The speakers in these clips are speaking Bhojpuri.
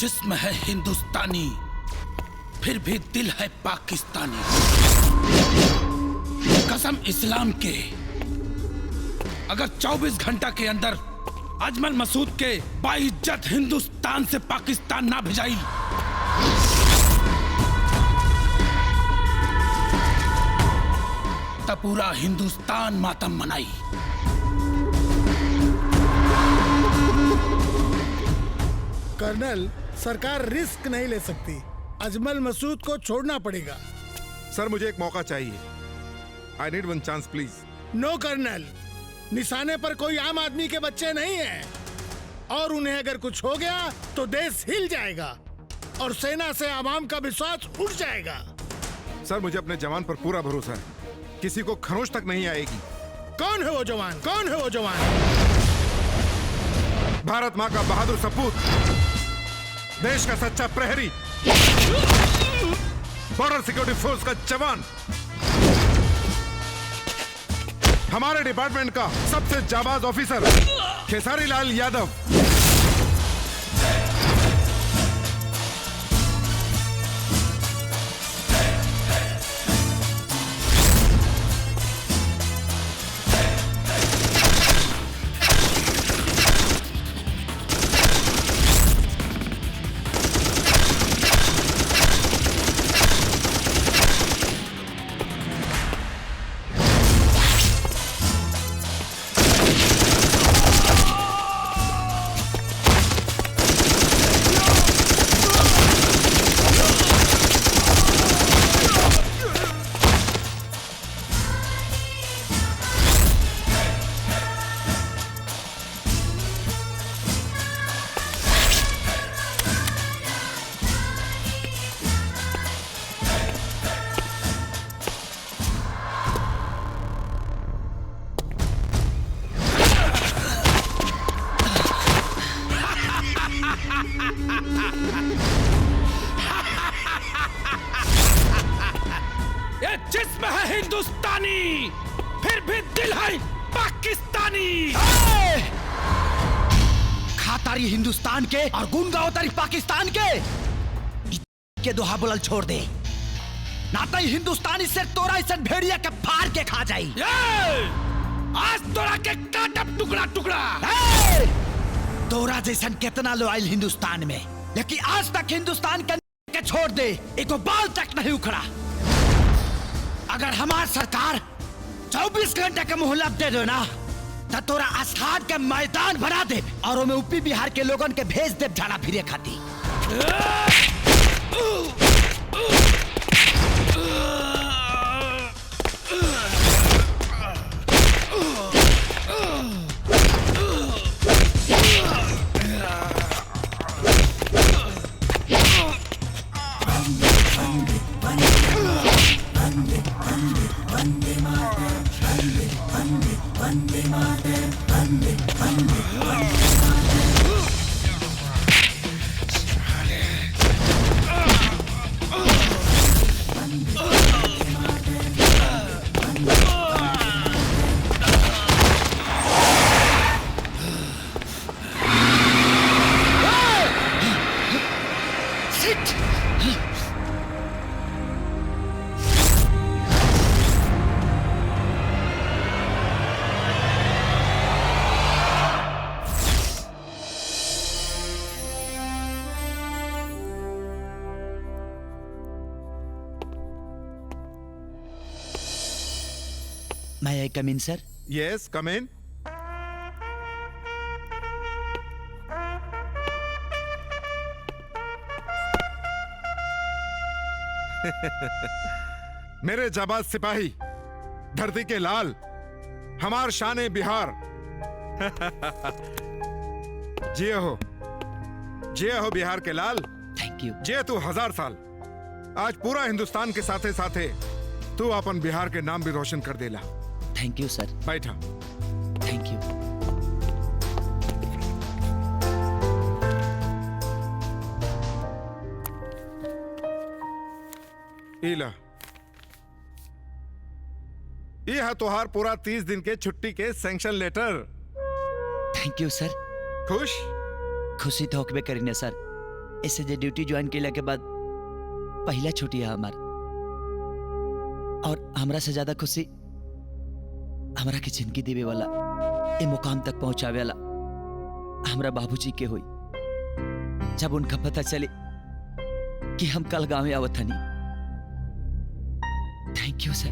जिस्म है हिंदुस्तानी, फिर भी दिल है पाकिस्तानी। कसम इस्लाम के, अगर 24 घंटा के अंदर अजमल मसूद के बाइज्जत हिंदुस्तान से पाकिस्तान ना भिजाई तब पूरा हिंदुस्तान मातम मनाई। कर्नल, सरकार रिस्क नहीं ले सकती। अजमल मसूद को छोड़ना पड़ेगा। सर मुझे एक मौका चाहिए। I need one chance please. No colonel, निशाने पर कोई आम आदमी के बच्चे नहीं हैं और उन्हें अगर कुछ हो गया तो देश हिल जाएगा और सेना से आवाम का विश्वास उठ जाएगा। सर मुझे अपने जवान पर पूरा भरोसा है, किसी को खरोंच तक नहीं आएगी। कौन है वो जवान? कौन है वो जवान? भारत माँ का बहादुर सपूत, देश का सच्चा प्रहरी, बॉर्डर सिक्योरिटी फोर्स का जवान, हमारे डिपार्टमेंट का सबसे जाबाज ऑफिसर खेसारी लाल यादव। ये जिस्म है हिंदुस्तानी, फिर भी दिल है पाकिस्तानी। खातारी हिंदुस्तान के और गुनगावतारी पाकिस्तान के दोहा बुलल छोड़ दे, नाता ही हिंदुस्तानी से तोरा इसे भेड़िया के फाड़ के खा जाई। आज तोरा के काटब टुकड़ा टुकड़ा। तोरा जैसन कितना लो आयल हिंदुस्तान में, लेकिन आज तक हिंदुस्तान के छोड़ दे एको बाल तक नहीं उखड़ा। अगर हमार सरकार 24 घंटे का मोहलत दे दो ना तो तोरा आस्थान के मैदान बना दे और उनमें यूपी बिहार के लोगन के भेज दे झाड़ा फिरे खाती। May I come in, sir? Yes, come in. मेरे जाबाज सिपाही, धरती के लाल, हमार शान बिहार। जिये हो बिहार के लाल। Thank you. जिये तू 1000 साल। आज पूरा हिंदुस्तान के साथे साथे तू अपन बिहार के नाम भी रोशन कर देला। थैंक यू सर। बैठा। Thank you. इला ये है तोहार पूरा 30 दिन के छुट्टी के सैंक्शन लेटर। थैंक यू सर। खुश? खुशी तो होकबे करीने सर, ऐसे जे ड्यूटी ज्वाइन कैला के बाद पहला छुट्टी है हमार, और हमरा से ज्यादा खुशी हमरा के जिंदगी देवे वाला, ए मुकाम तक पहुंचावे वाला हमरा बाबूजी के हुई। जब उनका पता चले कि हम कल गांव आवत हनी। थैंक यू सर।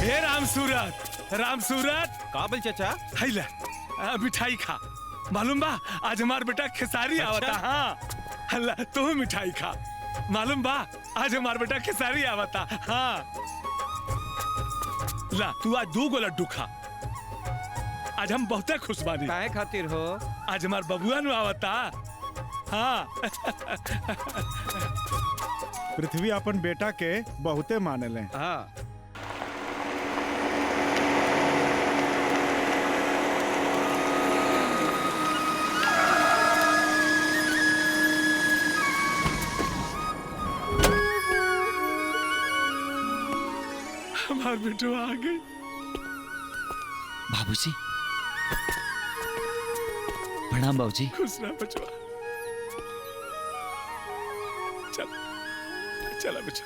हे राम सूरत, राम सूरत। काबिल चाचा, हैला मिठाई खा। मालूम बा आज हमार बेटा खेसारी आवता। हाँ हल्ला तू मिठाई खा। मालूम बा आज हमार बेटा खेसारी आवता। हाँ ला तू आज 2 गो लड्डू खा। आज हम बहुत खुश बानी। काहे खातिर हो? आज हमार बबुआ नु आवता। हाँ पृथ्वी अपन बेटा के बहुते मानले। हाँ हमार बेटो आ गई। बाबूजी प्रणाम। बाबूजी खुश रह बचवा। चल चला बच्चा।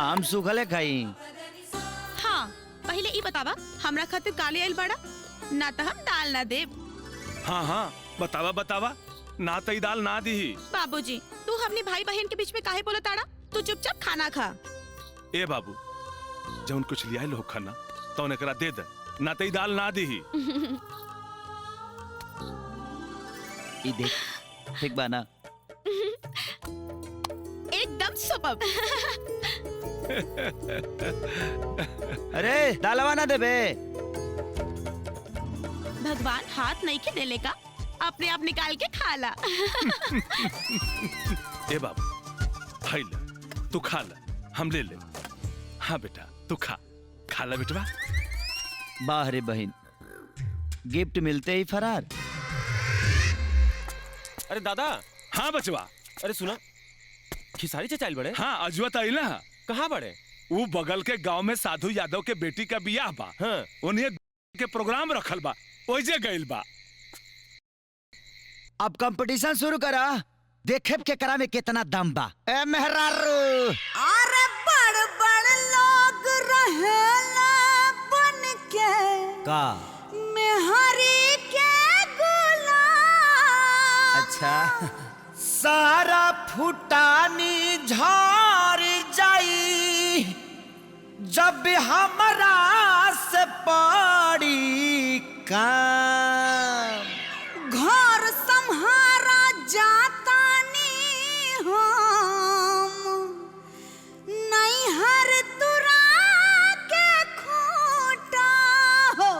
आम सूखले खाई। हाँ पहले ई बतावा हमरा खातिर काले आइल बड़ा ना तो हम दाल ना देब। हाँ हाँ बतावा बतावा, ना तई दाल ना दी। बाबूजी तू हमने भाई बहन के बीच में काहे बोला ताड़ा? तू चुपचाप खाना खा। ए बाबू जौन कुछ लिया लो खाना तो एकरा दे दे, ना तई दाल ना दी। ई देख ठीक बा ना? एकदम सुपर। अरे दालवा ना देबे। भगवान हाथ नहीं के देले का, अपने आप निकाल के खा ला। ए बाबू भाई ले, तू खा ले, हम ले ले। हाँ बेटा तू खा, खा ला बेटवा। वाह रे बहन, गिफ्ट मिलते ही फरार। अरे दादा। हाँ बचवा। अरे सुना, खिसारी चाचा आइल बड़े। हाँ अजवा आइल ना। कहाँ बड़े? वो बगल के गांव में साधु यादव के बेटी का बियाह बा। हाँ। उन्हें के प्रोग्राम रखल बा, ओइजे गइल बा। अब कंपटीशन शुरू करा, देखे के करा में कितना दम बा। ए मेहरारू। अरे बड़ बड़ लोग रहेला बन के का मेहरी के गुलाम। अच्छा सारा फुटानी झार जाई जब हमरा से पड़ी काम। घर सम्हारा जातानी हम नैहर तुरा के खूटा हो।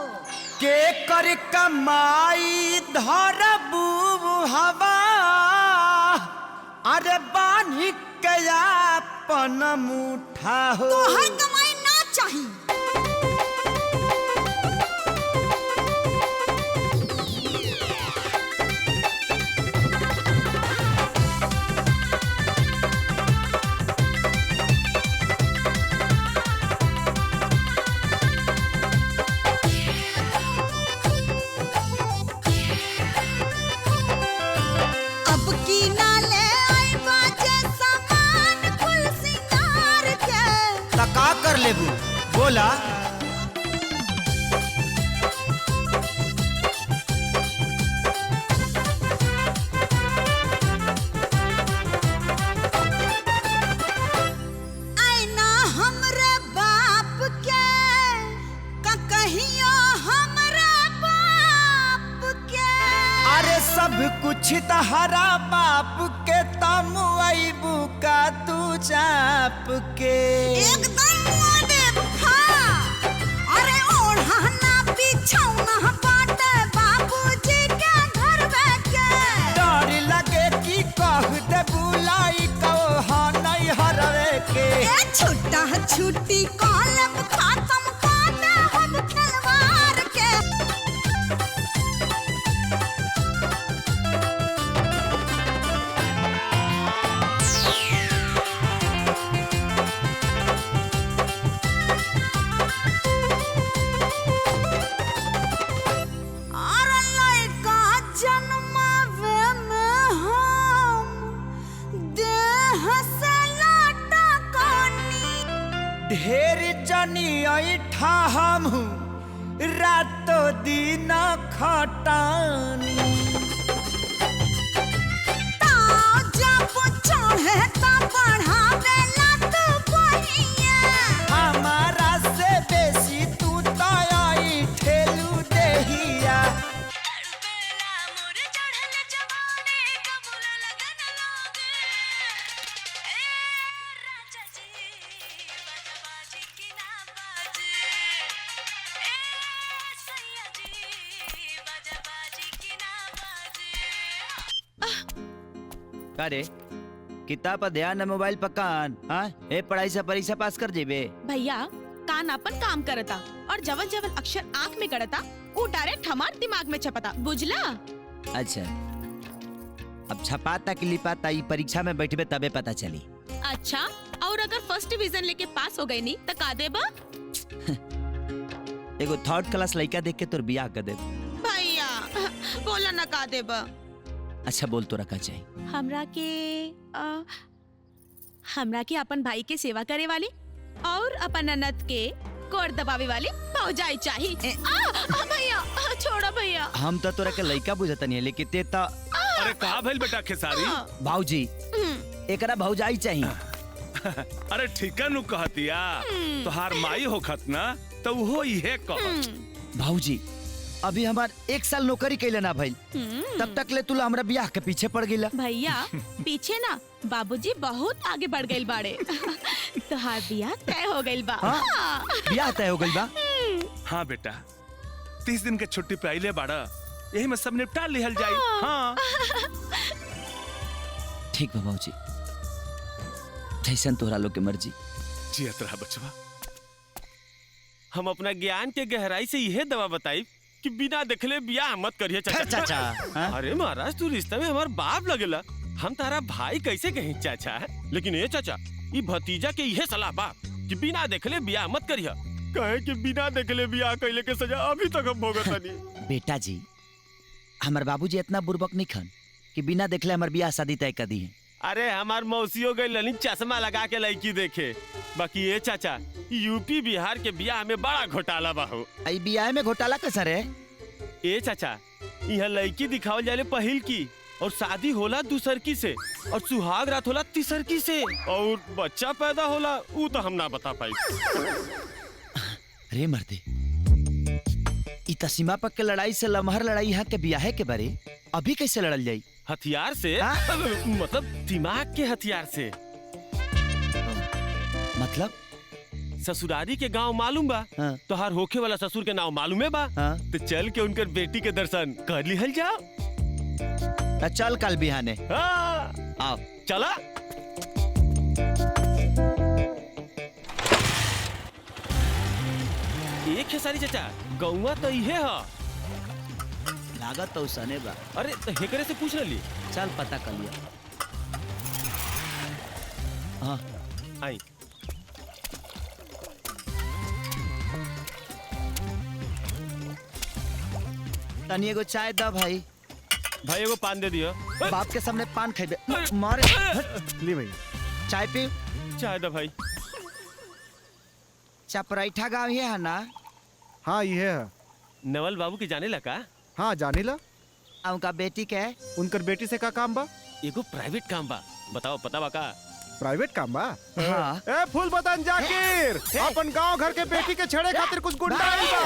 के कर कमाई धरबू हवा, अरे बानी के अपन मुठा हो। तोहर कमाई ना चाहिए। अब की ना ले आई बाजे सामान कुल सिंगार के। का कर लेबू बोला। आईना हमरे बाप के का कहियो हमरे बाप के। अरे सब कुछ तहरा बाप के तम अबू का तू चाप के। एकदम मुआदे खा। अरे ओढ़ना बिछौना बाटे बाबूजी के घर के। डर लगे कि कह दे बुलाई कहो नहीं हरवे के। ए छुट्टा छुट्टी कॉलम खत्म काटे हम खिलवाड़ के। जनी ऐठा हम रातो दिन खटानी जब चढ़े त बढ़ावेला तू बहिया हमारा से बेसी तू तई ठेलू देहिया अरे किताब पर ध्यान न मोबाइल पर कान हाँ ए पढ़ाई से परीक्षा पास कर जेबे भैया कान अपन काम करता और जवन जवन अक्षर आँख में गड़ता वो डायरेक्ट हमार दिमाग में छपता बुझला। अच्छा अब छपाता कि लिपाता ई परीक्षा में बैठबे तबे पता चली। अच्छा और अगर फर्स्ट डिवीजन लेके पास हो गई नी तो का देबा? एगो थर्ड क्लास लड़का देख के तोर बियाह कर दे। भैया बोला ना का देबा? अच्छा बोल तो रखा चाहिए हमरा के अपन भाई के सेवा करे वाली और अपन ननद के कोर दबावे वाली भौजाई चाहिए। भैया छोड़ो भैया। हम तो तोरा के लड़का बुझता नहीं है लेकिन ते तो अरे कहा भइल बेटा खेसारी? भाऊजी एकरा भौजाई चाहिए। अरे ठीका नु कहतिया तोहार माई होखत ना तो वो इहे कहत। भाऊजी अभी हमार 1 साल नौकरी कैले ना भाई तब तक ले तुला हमरा ब्याह के पीछे पड़ गईला। भैया पीछे ना बाबूजी बहुत आगे बढ़ गइल बाड़े। तोहार ब्याह तय हो गइल बा। हाँ? ब्याह तय हो गइल बा? हाँ बेटा 30 दिन के छुट्टी पे आइले बाड़ा यही में सब निपटा लिहल जाई। हाँ ठीक बा भाऊजी जैसन तोहरा लोग के मर्जी। जियत रहा बचवा। हम अपना ज्ञान के गहराई से यह दवा बताई कि बिना देखले बियाह मत करिए चाचा। अरे महाराज तू रिश्ते में हमार बाप लगेला हम तारा भाई कैसे कहीं चाचा लेकिन ये चाचा ये भतीजा के यह सलाह बा कि बिना देखले बियाह मत करिए कहे कि बिना देखले बियाह कैले के सजा अभी तक हम भोगत नहीं। बेटा जी हमार बाबूजी इतना बुर्बक नहीं खन कि बिना देखले हमार ब्याह शादी तय कर दी है। अरे हमार मौसियों गई लनी चश्मा लगा के लड़की देखे बाकी ये चाचा यूपी बिहार के बियाह में बड़ा घोटाला बा हो। आई बियाह में घोटाला कैसा रे? ए चाचा यहाँ लड़की दिखावल जाले पहिल की और शादी होला दूसरकी से और सुहाग रात होला तीसरकी से और बच्चा पैदा होला वो तो हम ना बता पाई। रे मर्दे इता सीमा पक के लड़ाई से लमहर लड़ाई यहाँ के बियाहे के बारे अभी कैसे लड़ल जाई? हथियार से मतलब दिमाग के हथियार से। मतलब ससुरारी के गांव मालूम बा? हाँ। तो हर होखे वाला ससुर के नाम मालूम है बा? हाँ। तो चल के उनकर बेटी के दर्शन कर लिहल जाओ। चल कल बिहाने। हाँ। आओ चला। एक खेसारी चाचा गौवा तो इहे है लागत तो सने बा। अरे तो हेकरे से पूछ रही चल पता कर लिया। हाँ आई तनी एगो चाय दा भाई। भाई एगो पान दे दियो। बाप के सामने पान खाइबे मारे। ली भैया चाय पी। चाय दा भाई। चपराइठा गाँव ही है ना? हाँ ये है। नवल बाबू के जाने लगा? हाँ जाने ला। उनका बेटी के उनकर बेटी से का काम बा? एगो प्राइवेट काम बा। बताओ पता बा का? प्राइवेट काम बा? हाँ। ए फूल बदन जाकिर अपन गांव घर के बेटी के छेड़े खातिर कुछ गुंडा आइल बा।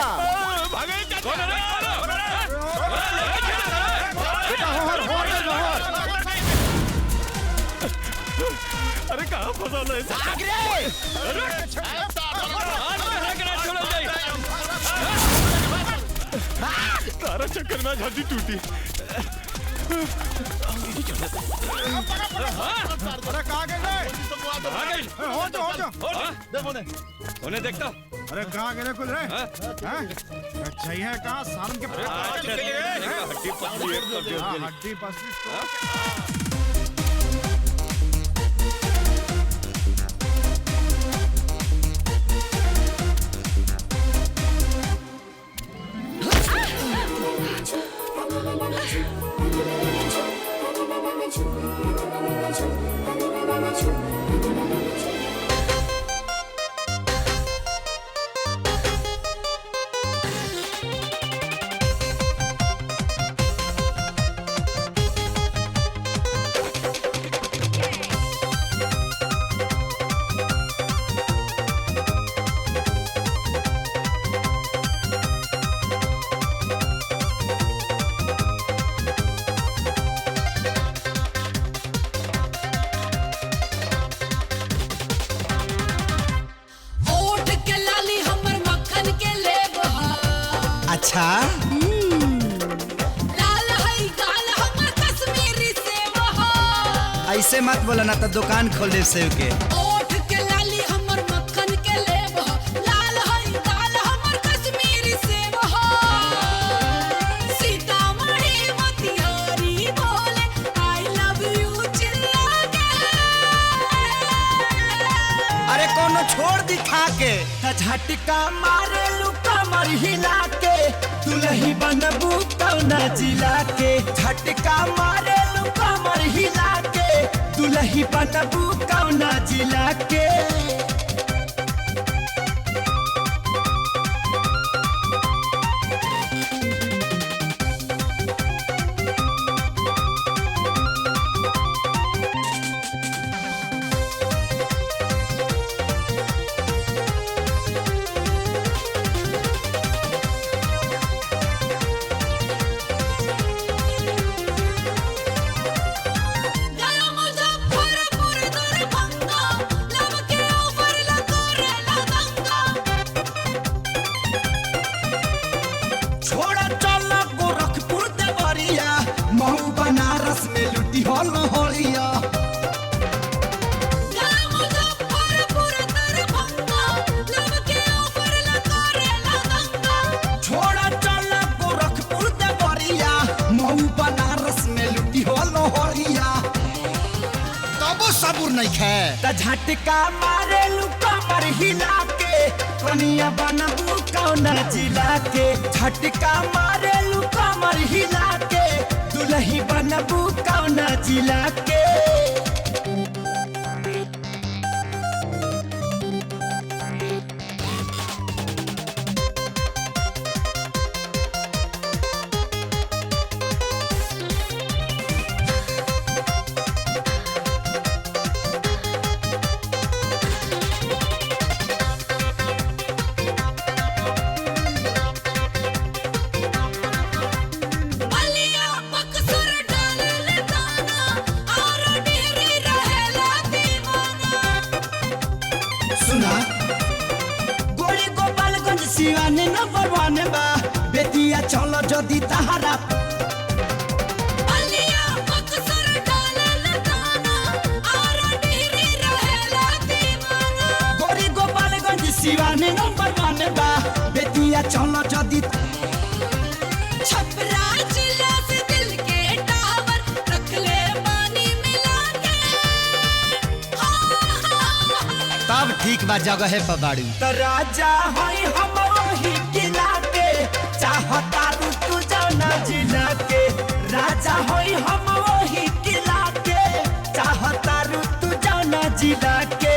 बेटा होहर होहर। अरे कहाँ फंसा है? तारा चक्कर में हड्डी टूटी। अरे कहाँ गए? हो जा। उन्हें देखता। अरे कहाँ गए कुल रे? चाहिए कहाँ सारन के हड्डी पसली। अच्छा लाल है गाल हमर कश्मीरी सेब हो। ऐसे मत बोला ना तो दुकान खोल दे सेव के। ओठ के लाली हमर मक्खन के लेब हो। लाल है गाल हमर कश्मीरी सेब हो। सीतामढ़ी मोतिहारी बोले आई लव यू चिल्ला के। अरे कोनो छोड़ दिखा के झटका मारे लुका मर हिला के दुल्ही बनबू कौना जिला के। झटका मारे लुका मर हिला के दुल्ही बनबू कौना जिला के। गया मुजफ्फरपुर दरभंगा लब के ऊपर लकोरे लदंगा। छोड़ा चल गोरखपुर देवरिया महू बनारस में लुटी हो लोहरिया। गया मुजफ्फरपुर दरभंगा लब के ऊपर लकोरे लदंगा। छोड़ा चल गोरखपुर देवरिया महू बनारस में लुटी हो लोहरिया। तबो सबूर नहीं खे त झटका मारे लुका पर हिला के कनिया बनबू कौना जिला के। झटका मारे लुका मर हिला के दुल्ही बनबू कौना जिला के। बलिया बक्सर डाले दाना और डेरी रहेला दीवाना। सुना गोरी गोपालगंज सिवाने नंबर 1 बा बेतिया चलो जदी तहारा। बलिया बक्सर डाले दाना और डेरी रहेला दीवाना। गोरी गोपालगंज सिवाने नंबर 1 बा बेतिया चलो जदी। छपरा जिला से दिल के टावर रख ले पानी मिला के। तब ठीक बा जगह है पबाड़ू त राजा होई हम वही किला के चाहता रू तू जाना जिला के। राजा होई हम वही किला के चाहता रू तू जाना जिला के।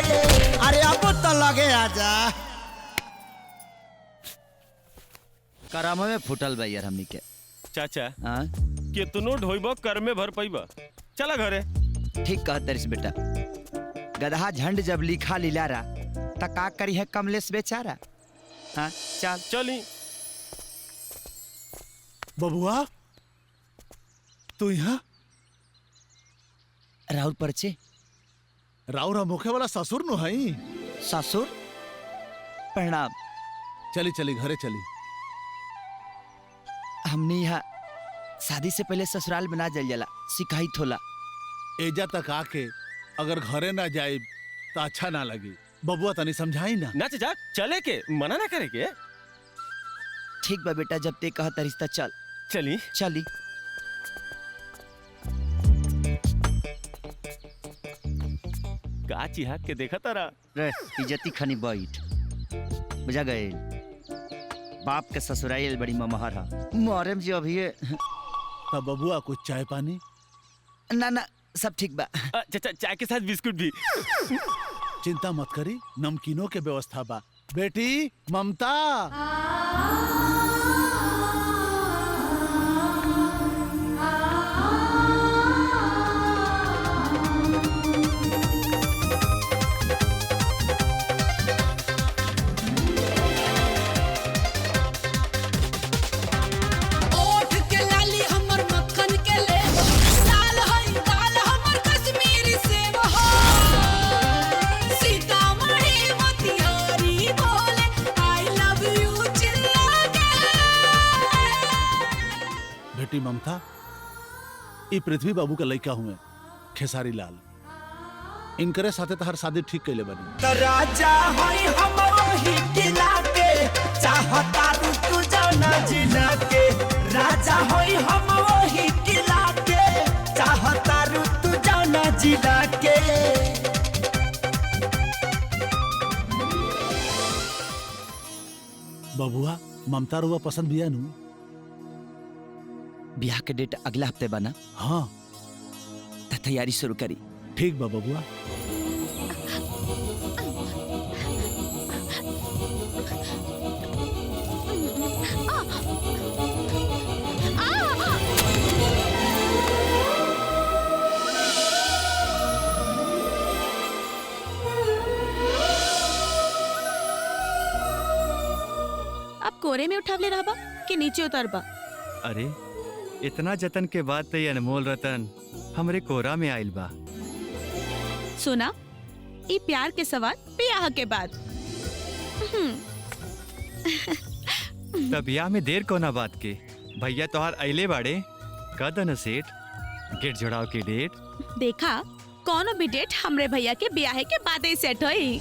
अरे अब तो लगे आजा कराम में फुटल बा यार हमनी के। चाचा हाँ कितनो ढोइबो कर में भर पैबा। चला घरे। ठीक कहतरिस बेटा। गधा झंड जब लिखा लिलारा त का करी है कमलेश बेचारा। हाँ चल चली। बबुआ तू यहाँ राहुल परचे राउरा मुखे वाला ससुर नु हई। ससुर प्रणाम। चली चली घरे चली। हमने यहाँ शादी से पहले ससुराल में ना जल जाला शिकायत होला। एजा तक आके अगर घरे ना जाए तो अच्छा ना लगी। बबुआ तनी समझाई ना। ना चाचा चले के मना ना करे के। ठीक बा बेटा जब ते कहत रिश्ता चल चली चली। का चिहा के देखा तारा। रे इज्जती खनी बैठ बुझा गए बाप के ससुराल बड़ी ममहर है मोहरम जी अभी तब बबुआ कुछ चाय पानी। ना ना सब ठीक बा। चाचा चाय के साथ बिस्कुट भी। चिंता मत करी नमकीनों के व्यवस्था बा। बेटी ममता ओठ के लाली हमर मक्खन के लेब लाल हई गाल हमर कश्मीरी सेब हो। सीतामढ़ी मोतिहारी बोले आई लव यू चिल्ला के। ममता ये पृथ्वी बाबू का लड़का हुए खेसारी लाल इनकरे साथे तहर शादी ठीक कैले बनी। राजा होई हमरो ही किला के चाहता तू जाना जिला के राजा होई हमरो ही किला के चाहता तू जाना जिला के। बबुआ ममता रुआ पसंद बिया नु? ब्याह के डेट अगला हफ्ते बना। हाँ तो तैयारी शुरू करी। ठीक बा बबुआ। अब कोरे में उठावले रहबा कि नीचे उतरबा? अरे इतना जतन के बाद तो ये अनमोल रतन हमरे कोरा में आइल बा। सुना ये प्यार के सवाल ब्याह के बाद। तब ब्याह में देर कोना बात के भैया तोहार अइले बाड़े कदन सेठ गेट जोड़ाव की डेट देखा कौनो भी डेट हमरे भैया के ब्याह के बाद ही सेट होई।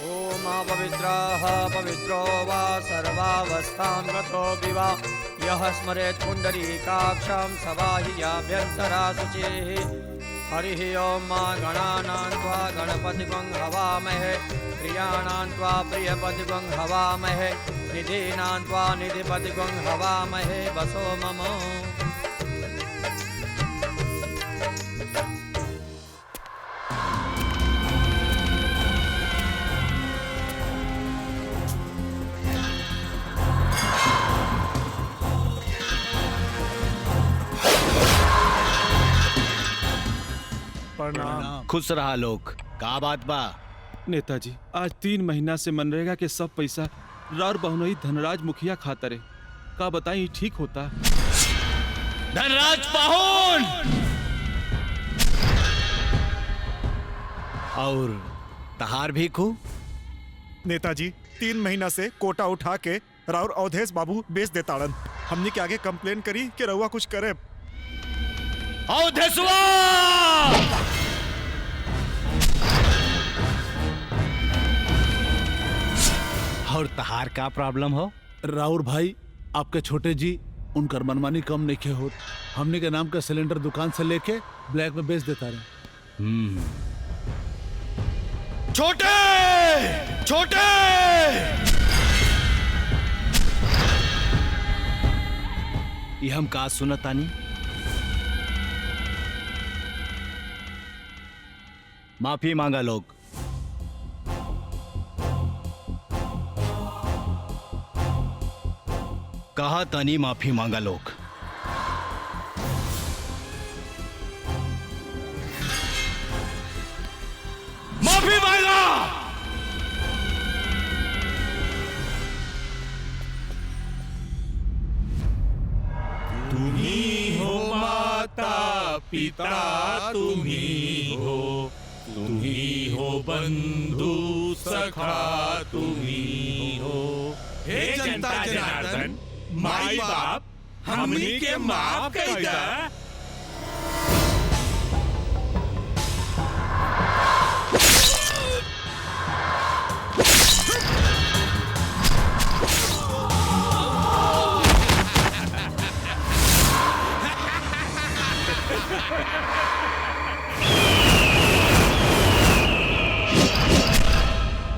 ओम पवित्रः पवित्रो वा सर्वावस्थां गतो विवा यः स्मरेत् पुण्डरीकाक्षं सवाहियाभ्यन्तरा शुचिः। हरिः ओम मा गणानां त्वा गणपतिगं हवामहे प्रियाणां त्वा प्रियपतिगं हवामहे निधीनां त्वा निधिपतिगं हवामहे वसो मम। खुश रहा लोग का बात बा? नेताजी आज 3 महीना से मनरेगा के सब पैसा रार बहुनई धनराज मुखिया खाता रे का बताई ठीक होता? धनराज पाहुन और तहार भी खू। नेताजी 3 महीना से कोटा उठा के राउर अवधेश बाबू बेच देताड़न। हमने के आगे कंप्लेन करी कि रउआ कुछ करे। अवधेशवा और तहार का प्रॉब्लम हो? राउर भाई आपके छोटे जी उनकर मनमानी कम नहीं हो। हमने के नाम का सिलेंडर दुकान से लेके ब्लैक में बेच देता रहे। छोटे छोटे ये हम का सुनतानी? माफी मांगा लोग। कहा तानी माफी मांगा लोग। माफी मांगा। तुम्ही हो माता पिता तुम्ही हो, तुम्ही हो बंधु सखा तुम्ही हो। हे जनता जनार्दन माई बाप हमनी के माफ कर दा।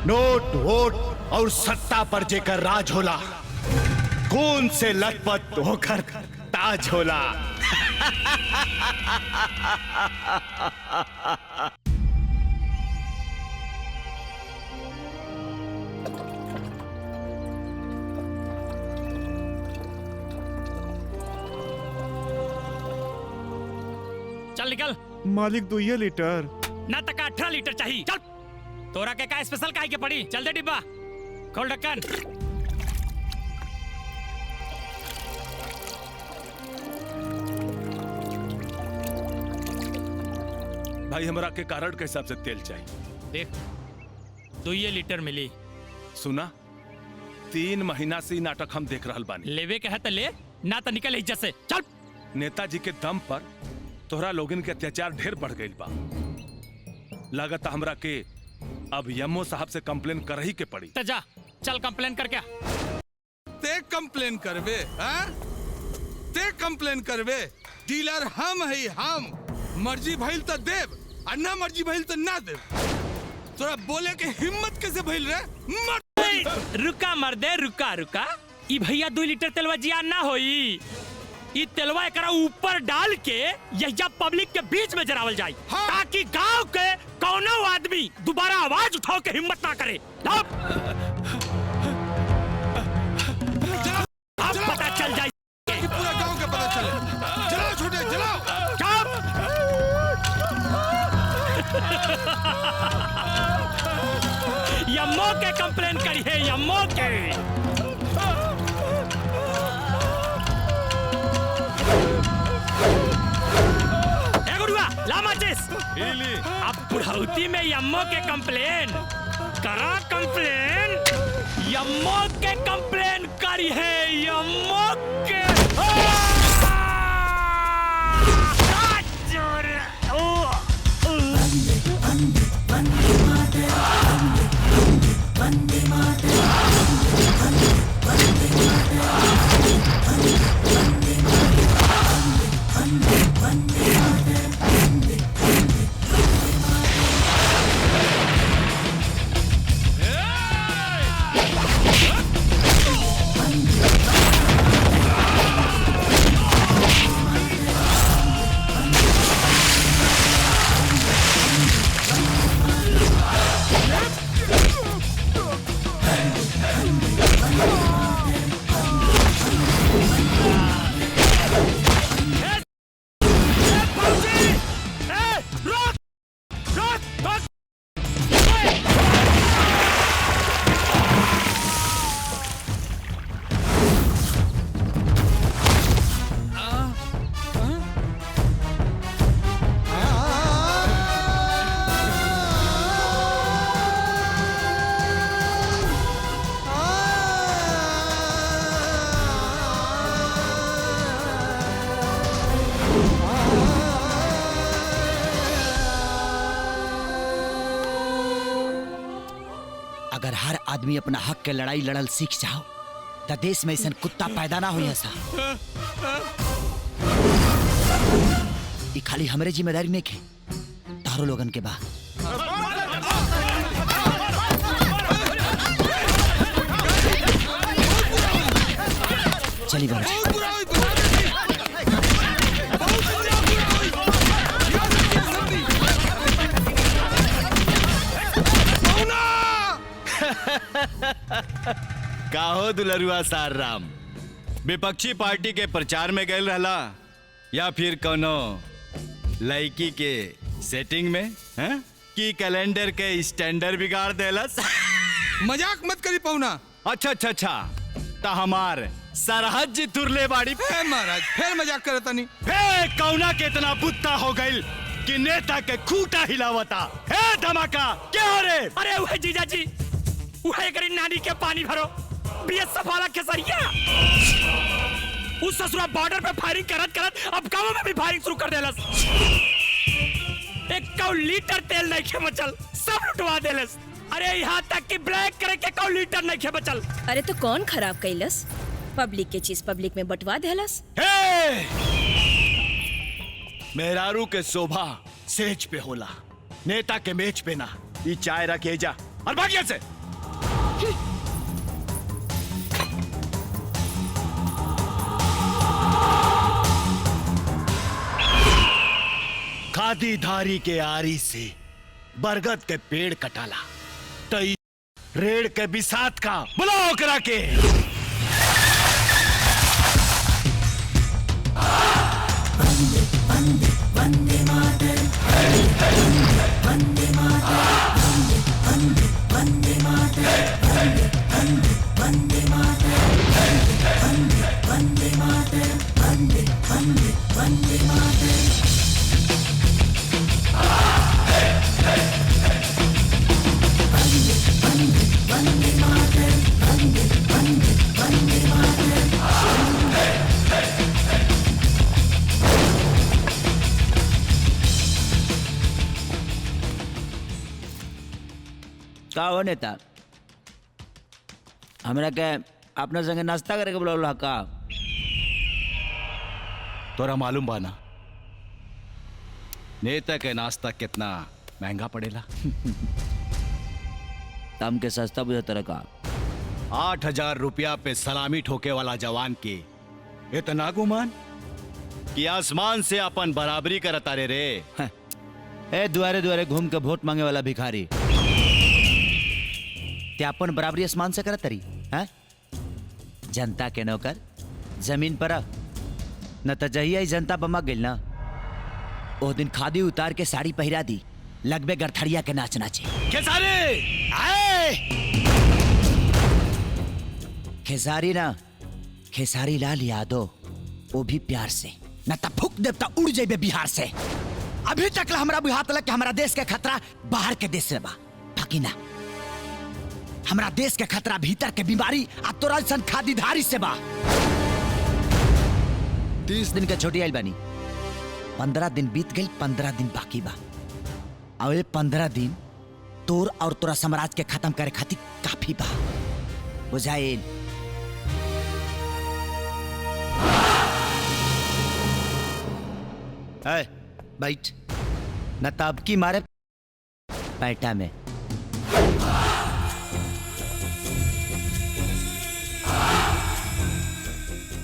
नोट वोट और सत्ता पर जेकर राज होला, खून से लथपथ होकर ताज होला। चल निकल। मालिक 2 लीटर ना तक 18 लीटर चाहिए। चल तोरा के का स्पेशल काहे के पड़ी? चल दे डिब्बा खोल ढक्कन। भाई हमरा के कारण के हिसाब से तेल चाहिए। देख 2 लीटर मिली। सुना 3 महीना से नाटक हम देख रहल बानी। लेवे के है त ले ना त निकल इज्जत से। चल नेताजी के दम पर तोहरा लोगन के अत्याचार ढेर बढ़ गई बा। लागत हमरा के अब यमो साहब से कंप्लेन कर ही के पड़ी। तो जा चल कंप्लेन कर क्या? ते कंप्लेन करबे? हाँ? ते कंप्लेन करबे? डीलर हम है, हम मर्जी भइल तो देव और ना मर्जी भइल तो ना देव। तोरा बोले के हिम्मत कैसे भइल रे? रुका मर्दे, रुका रुका। ई भैया 2 लीटर तेलवा जियान ना होई। ई तेलवा एकरा ऊपर डाल के यहिया पब्लिक के बीच में जरावल जाए, ताकि गांव के कौनो आदमी दोबारा आवाज उठाओ के हिम्मत ना करे। अब पता चल जाए कि पूरा गांव के पता चले। चलाओ छोटे, चलाओ। यम्मो के कंप्लेन करी है, यम्मो के। ला माचिस। अब बुढ़ौती में यम्मो के कंप्लेन करा, कंप्लेन यम्मो के कंप्लेन करी है, यम्मो के। अगर हर आदमी अपना हक के लड़ाई लड़ल सीख जाओ तो देश में ऐसा कुत्ता पैदा ना हुई ऐसा। ये खाली हमरे जिम्मेदारी नहीं है, तारो लोगन के बा। चली बाबू। काहो दुलरुआ सार राम, विपक्षी पार्टी के प्रचार में गए रहला या फिर कोनो लड़की के सेटिंग में, हैं? कि कैलेंडर के स्टैंडर्ड बिगाड़ देलस? मजाक मत करी पौना। अच्छा अच्छा अच्छा, ता हमार सरहद जी तुरले बाड़ी। महाराज फिर मजाक करता नहीं। हे कौना के इतना बुत्ता हो गई कि नेता के खूटा हिलावता। हे धमाका क्या हो रे? अरे वह जीजा जी, वह करी नानी के पानी भरो बीएसएफ वाला केसरिया। उस ससुरा बॉर्डर पे फायरिंग करत करत अब गांव में भी फायरिंग शुरू कर देलस। 1 लीटर तेल नहीं खे बचल, सब लुटवा देलस। अरे यहाँ तक कि ब्लैक करे के 1 लीटर नहीं खे बचल। अरे तो कौन खराब कैलस? पब्लिक के चीज पब्लिक में बंटवा देलस। मेहरारू के शोभा सेज पे होला, नेता के मेज पे ना। ये चाय रखे जा और भागिया से। खादी धारी के आरी से बरगद के पेड़ कटाला तई रेड़ के बिसात का बुलाओ करा के। वंदे वंदे मातर, वंदे मातर, वंदे मातर, वंदे मातर, वंदे मातर, वंदे मातर। हो नेता, हमरा के अपने संगे नाश्ता करे के बोला का? तोरा मालूम बा ना नेता के नाश्ता कितना महंगा पड़ेला? तम के सस्ता बुझा तरह का? 8,000 रुपया पे सलामी ठोके वाला जवान के इतना गुमान कि आसमान से अपन बराबरी करता रे। ए दुआरे दुआरे घूम के वोट मांगे वाला भिखारी, ते अपन बराबरी आसमान से करत तरी हैं? जनता के नौकर जमीन पर न त जहिया ही जनता बमा गेल ना, ओ दिन खादी उतार के साड़ी पहिरा दी, लगबे गरथड़िया के नाच नाचे। खेसारी आए! खेसारी ना, खेसारी लाल यादव, वो भी प्यार से, न त फूक देवता उड़ जाइबे बिहार से। अभी तक हमरा बुझात लग कि हमरा देश के खतरा बाहर के देश से बा, बाकी ना, हमरा देश के खतरा भीतर के बीमारी आ तोरा सन खादीधारी से बा। 30 दिन के छोटी आइल बानी, 15 दिन बीत गई, 15 दिन बाकी बा। और 15 दिन तोर और तोरा साम्राज्य के खत्म करे खातिर काफी बा, बुझाइल? बैठ, न तब की मारे पैटा में।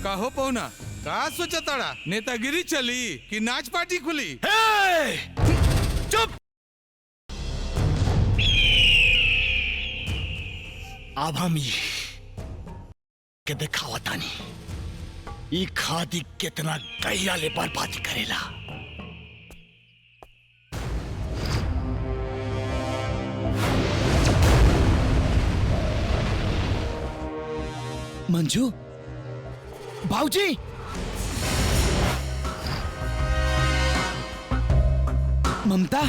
काहो पौना, का सोचा ताड़ा? नेतागिरी चली कि नाच पार्टी खुली? चुप! अब हम के दिखावा तानी ई खादी कितना गहिरा ले बर्बादी करेला। मंजू, बाबूजी, ममता,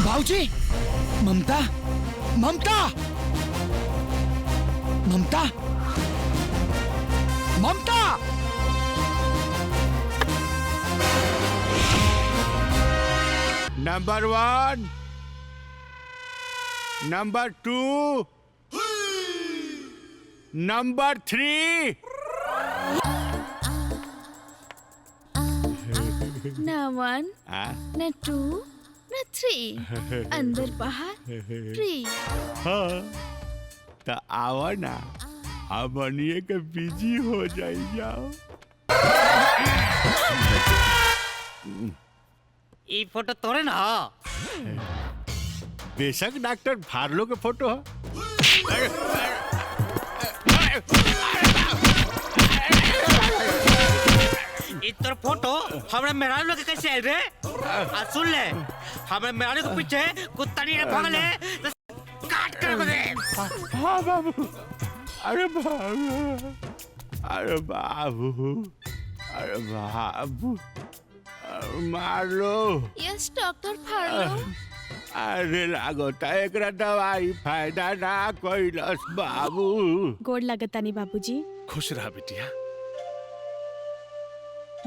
बाबूजी, Mamta, Mamta, Mamta, Mamta. Number 1, number 2, number 3। ना 1, ना 2, ना 3, अंदर बाहर फ्री। हाँ, तो आओ ना, अब बनिए के बिजी हो जाई जाओ। ये फोटो तोरे ना? बेशक डॉक्टर फार्लो के फोटो है। इतर फोटो हमरा मेहरारू लोग के कैसे आइल रे? आ सुन ले, हमरा मेहरारू के पीछे कुत्ता नहीं भागले तो काट कर दे। हाँ बाबू, अरे बाबू, अरे बाबू, अरे बाबू, मार लो। Yes doctor फार्लो। अरे लागोता एकरा दवाई फायदा ना कइलस बाबू। गोड़ लगतानी बाबूजी। खुश रहा बिटिया।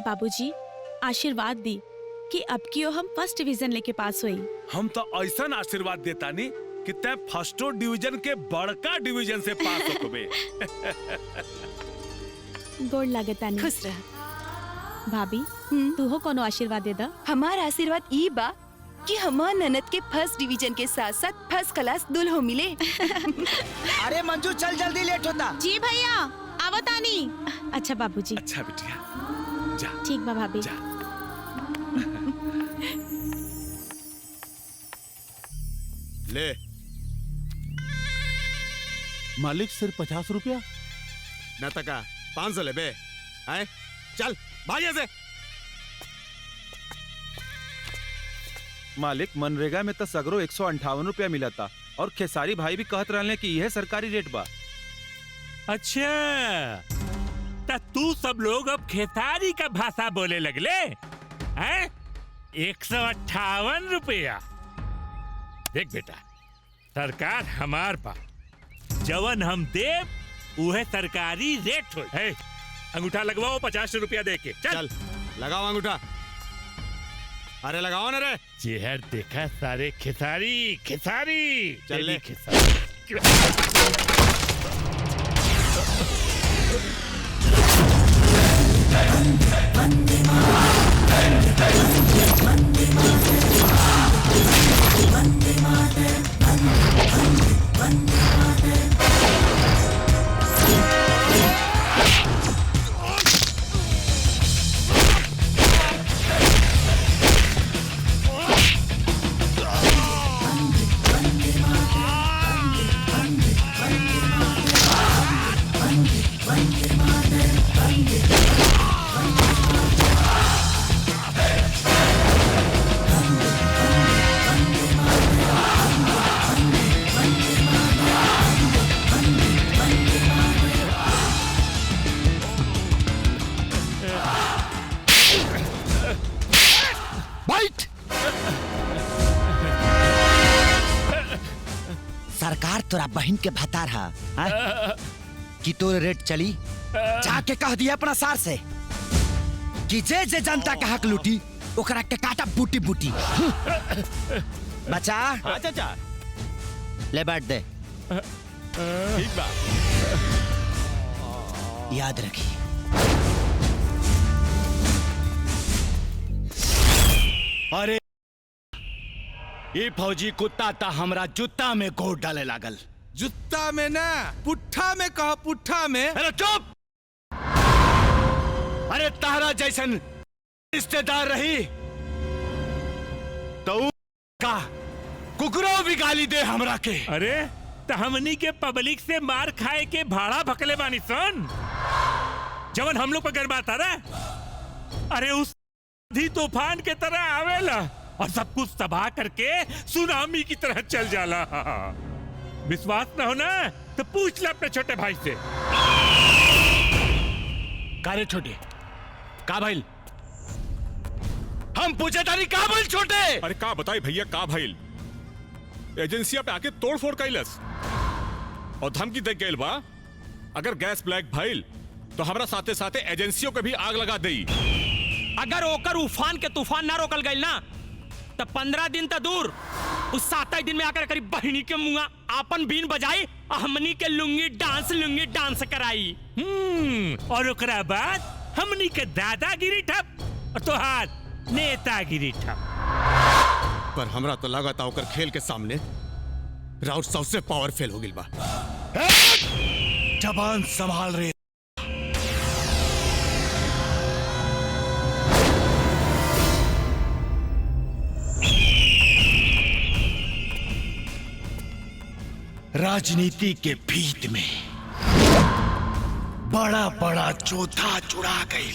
बाबूजी आशीर्वाद दी कि अब की हम फर्स्ट डिवीजन लेके पास हुई। हम तो ऐसा आशीर्वाद देता नहीं कि तै फर्स्टो डिवीजन के बड़का डिवीजन से पास हो बे। गोड़ लगतानी। खुश रह भाभी, तू हो कोनो आशीर्वाद दे दा। हमार आशीर्वाद ई बा कि हमार ननद के फर्स्ट डिवीजन के साथ साथ फर्स्ट क्लास दुल्हो मिले। अरे मंजू चल, जल्दी लेट होता। जी भैया, आवतानी। अच्छा बाबूजी। अच्छा बिटिया, जा। ठीक बा भाभी। जा। ले मालिक सिर्फ 50 रुपया। न तका 500 ले बे। आए चल भाग से। मालिक, मनरेगा में तो सगरो 158 रुपया मिला था और खेसारी भाई भी कहत रहले कि यह सरकारी रेट बा। अच्छा, तो तू सब लोग अब खेसारी का भाषा बोले लगले हैं? 158 रुपया। देख बेटा, सरकार हमार बा, जवन हम देव उहे सरकारी रेट हो। अंगूठा लगवाओ 50 रुपया दे के। चल लगाओ अंगूठा। अरे लगाओ ना रे। चेहर देखा सारे खिसारी खिसारी चल ले। सरकार तोरा बहन के भतार हा कि तोर रेट चली। जाके कह दिया अपना सार से कि जे जे जनता के हक लूटी ओकरा के काटा बूटी बूटी। बचा हाँ चाचा ले बैठ दे। ठीक बा। याद रखी अरे ये फौजी कुत्ता ता हमरा जूता में गोड़ डाले लागल। जुत्ता में ना पुट्ठा में कहा, पुट्ठा में। अरे चुप। अरे तारा जैसन रिश्तेदार रही तो का कुकरो भी गाली दे हमरा के। अरे तो हमनी के पब्लिक से मार खाए के भाड़ा भकले बानी सन जवन हम लोग पर गरबाता रहा। अरे उस आंधी तूफान के तरह आवेला और सब कुछ तबाह करके सुनामी की तरह चल जाला। विश्वास न हो ना तो पूछ ले अपने छोटे भाई से। कारे छोटे का भाई हम पूछे तारी का भाई छोटे। अरे का बताई भैया का भाई एजेंसिया पे आके तोड़ फोड़ कैलस और धमकी दे गइल बा अगर गैस ब्लैक भइल तो हमरा साथे साथे एजेंसियों के भी आग लगा देई। अगर ओकर उफान के तूफान ना रोकल गइल ना तो 15 दिन तक दूर उस 7 दिन में आकर करीब बहिनी के मुंगा आपन बीन बजाई हमनी के लुंगी डांस कराई। और ओकरा बाद हमनी के दादागिरी ठप और तोहार नेतागिरी ठप। पर हमरा तो लागत ओकर खेल के सामने राउत सबसे पावरफुल हो गिल बा। जबान संभाल रे। राजनीति के भीत में बड़ा बड़ा चौथा चुरा गई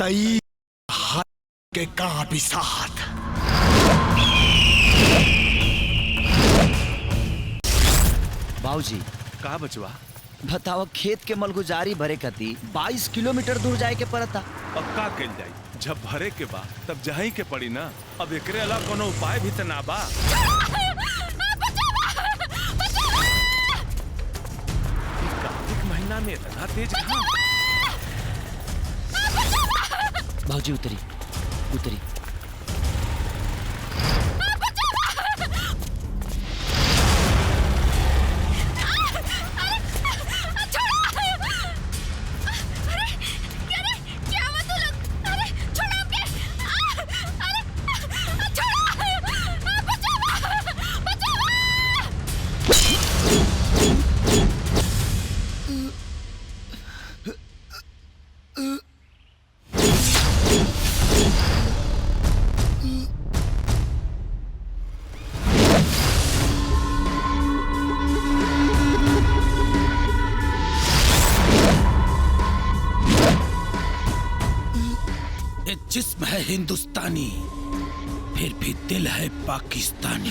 तई के का भी साथ। बाबूजी का बचवा बताओ खेत के मलगुजारी भरे कती 22 किलोमीटर दूर जाए के पड़ता। अब का कल जाई जब भरे के बा तब जहीं के पड़ी ना। अब एकरे अलावा कोनो उपाय भी त ना बा। कार्तिक महीना में इतना तेज घाम। बाबूजी उतरी उतरी। जिस्म है हिंदुस्तानी फिर भी दिल है पाकिस्तानी।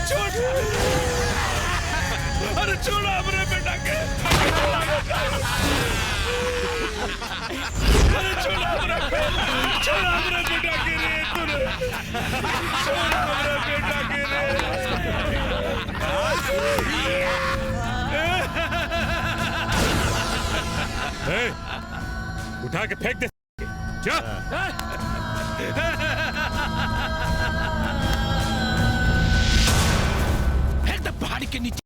छोड़ अरे छोड़ो अपने बेटा के अरे छोड़ो अपने बेटा के रे तूने छोड़ो अपने बेटा के रे उठा के फेंक दे जा फेंक दे पहाड़ी के नीचे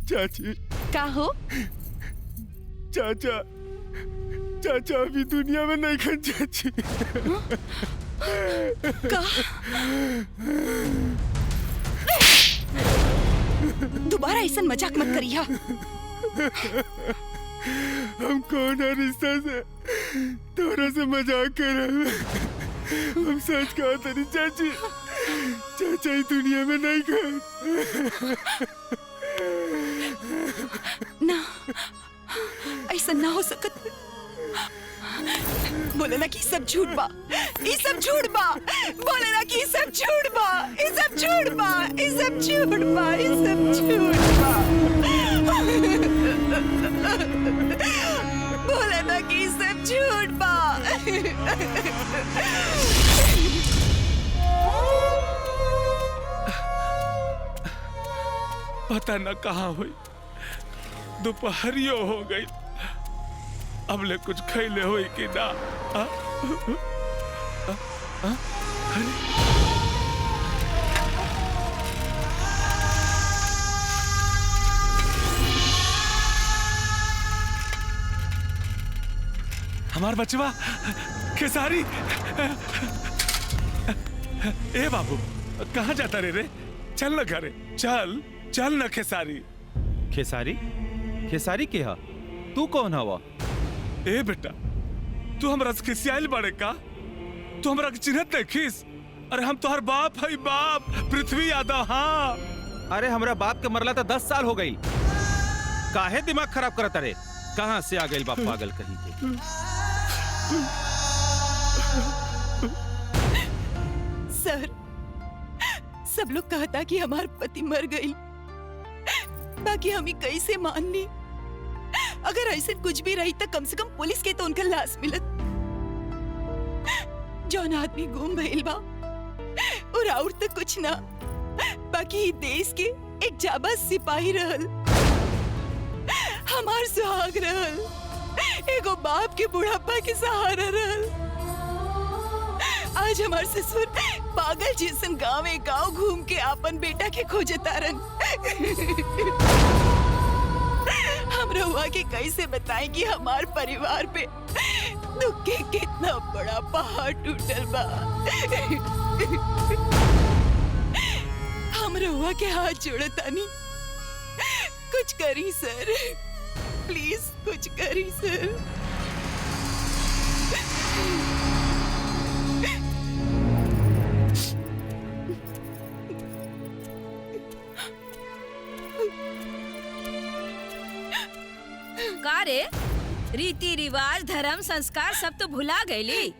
चाची का हो चाचा चाचा अभी दुनिया में नहीं खन चाची का दोबारा ऐसा मजाक मत करिया हम कौन है रिश्ता से तोरा से मजाक कर रहे हैं हम सच कहा तरी चाची चाचा ही दुनिया में नहीं खन ना ऐसा ना हो सकत बोले ना कि सब झूठ बा ये सब झूठ बा बोले ना कि सब झूठ बा ये सब झूठ बा ये सब झूठ बा ये सब झूठ बा बोले ना कि सब झूठ बा पता न कहाँ हुई दोपहरियो हो गई अब ले कुछ खैले हुई कि ना अरे हमार बचवा खेसारी ए बाबू कहाँ जाता रे चल न घरे चल चल न खेसारी खेसारी खेसारी के हा तू कौन हवा ए बेटा तू हमरा से खिसियाल बड़े का तू हमरा के चिन्हत नहीं खिस अरे हम तोहर बाप है बाप पृथ्वी यादव हाँ अरे हमरा बाप के मरला तो 10 साल हो गई काहे दिमाग खराब करता रे कहाँ से आ गई बाप पागल कहीं के सर सब लोग कहता कि हमार पति मर गई बाकी हम कैसे मान ली अगर ऐसे कुछ भी रही तो कम से कम पुलिस के तो उनका लाश मिलत जौन आदमी गुम भइल बा और तो कुछ ना बाकी देश के एक जाबाज सिपाही रहल हमार सुहाग रहल एगो बाप के बुढ़ापा के सहारा रहल आज हमार ससुर पागल जैसन गाँव घूम के अपन बेटा के खोजे तारन हम रहुआ के कैसे बताएं कि हमार परिवार पे दुख के कितना बड़ा पहाड़ टूटल बा हम रहुआ के हाथ जोड़तानी कुछ करी सर प्लीज कुछ करी सर का रे रीति रिवाज धर्म संस्कार सब तो भुला गईली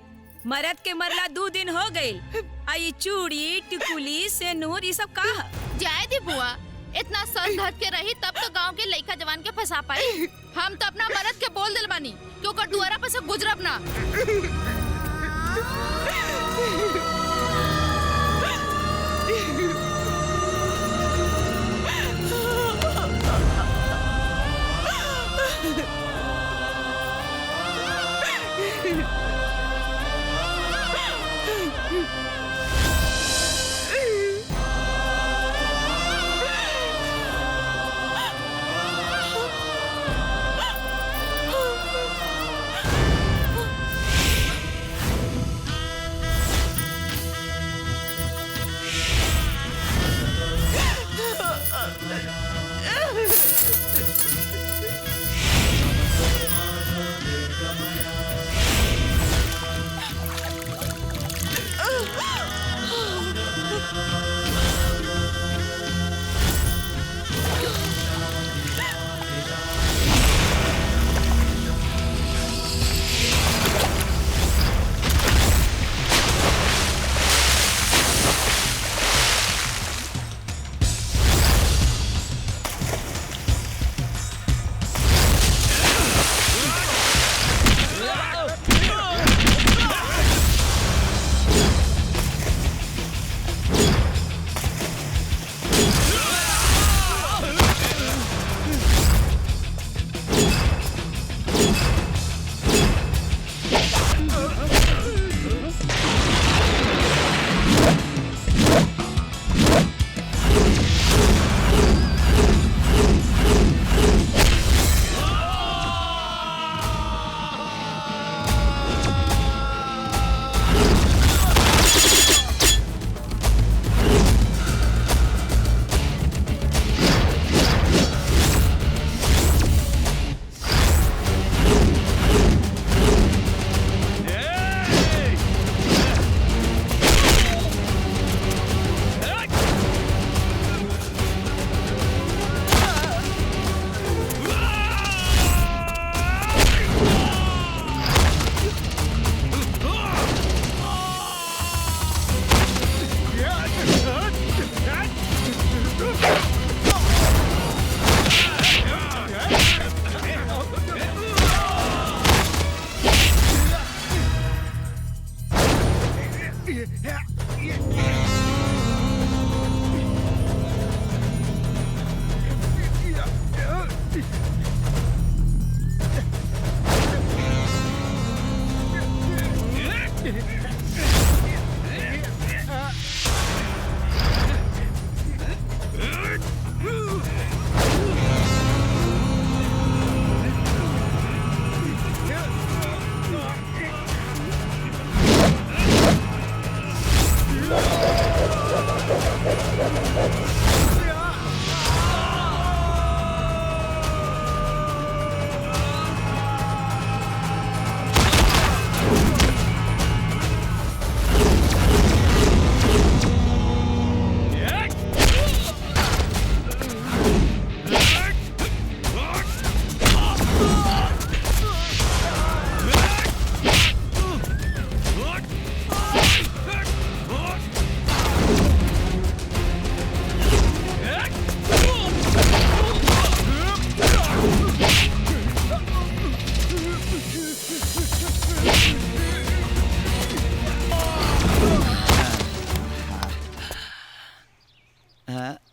मरद के मरला 2 दिन हो गई आई चूड़ी टिकुली सेनूर ये सब का जाए दी बुआ इतना सर धर के रही तब तो गांव के लइका जवान के फंसा पाई हम तो अपना मरद के बोल दिल बानी क्यों कर दुआरा पे से गुजरब ना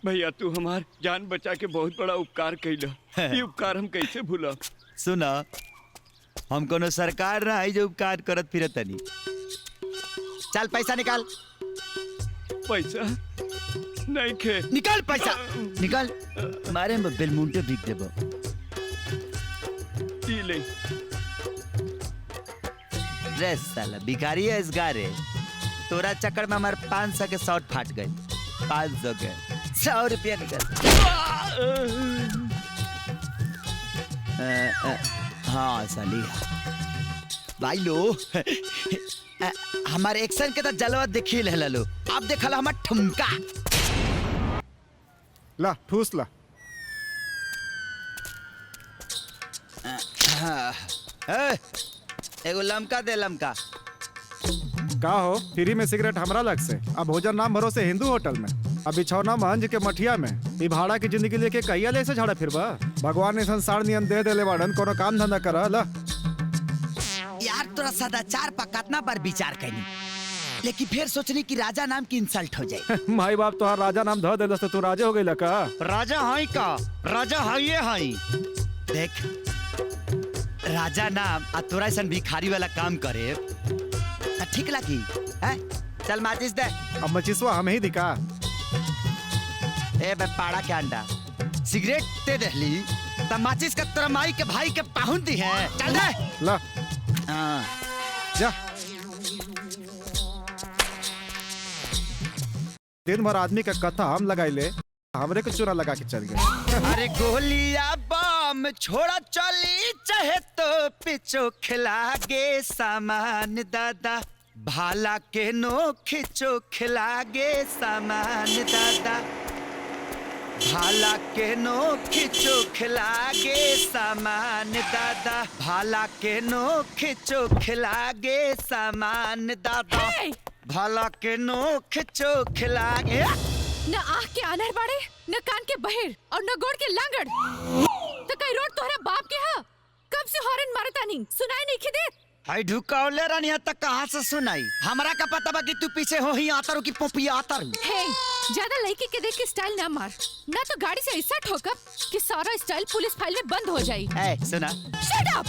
भैया तू हमार जान बचा के बहुत बड़ा उपकार कैला। ये उपकार हम कैसे भूला। सुना, हम कोनो सरकार ना है जो उपकार करत फिरत तनी। चल पैसा निकाल। पैसा नहीं खे। निकाल पैसा निकाल। मारे में बेलमुंटे बिक देबो। ई ले। रे साला भिखारी है इसगारे। तोरा चक्कर में हमारे 500 के शॉट फाट गए। 500 के 100 रुपया निकल। हाँ साली भाई लो हमारे एक्शन के तो जलवा देखी ले लो। अब देखला हमार ठुमका। ला ठूस ला। एगो लमका दे लमका। का हो फ्री में सिगरेट हमरा लग से। अब भोजन नाम भरोसे हिंदू होटल में। अब बिछौना महंज के मठिया में। ई भाड़ा की जिंदगी लेके कहिया ले से झाड़ा फिरबा। भगवान ने संसार नियम दे देले बाड़न। कोनो काम धंधा करा ला। यार तोरा सदाचार पर कितना बार विचार कैनी, लेकिन फिर सोचनी कि राजा नाम की इंसल्ट हो जाए। माई बाप तो राजा नाम ध देलस तो तू राजा हो गइला का। राजा हाई का राजा हाई हाई। देख राजा नाम आ तोरा ऐसा भिखारी वाला काम करे तो ठीक लगी है। चल माचिस दे। अब मचिसवा हमें ही दिखा। ए बे पाड़ा के अंडा सिगरेट दे दहली त माचिस का तोरा माई के भाई के पाहुन दी है। चल दे ला। हाँ जा। दिन भर आदमी का कथा हम लगाइले, हमरे को चूना लगा के चल गए। अरे गोलिया बम छोड़ा चली चाहे तो पिछो खिलागे सामान दादा। भाला के नो खिचो खिलागे सामान दादा। भाला के नो खिचो खिलागे सामान दादा। भाला के नो खिचो खिलागे सामान दादा। भाला के नो खिचो खिलागे। न आँख के अनर बाड़े, न कान के बहिर और न गोड़ के लांगड़। तो कई रोड तोहरा बाप के हा। कब से हॉर्न मारता नहीं सुनाई नहीं खिदे। हाय ढुकावले रानिया तक कहाँ से सुनाई। हमरा का पता बा कि तू पीछे हो ही आता रू की पोपिया आता रू। हे ज्यादा लड़की के देख के स्टाइल ना मार, ना तो गाड़ी से ऐसा ठोकर कि सारा स्टाइल पुलिस फाइल में बंद हो जाए। ए सुना। Shut up.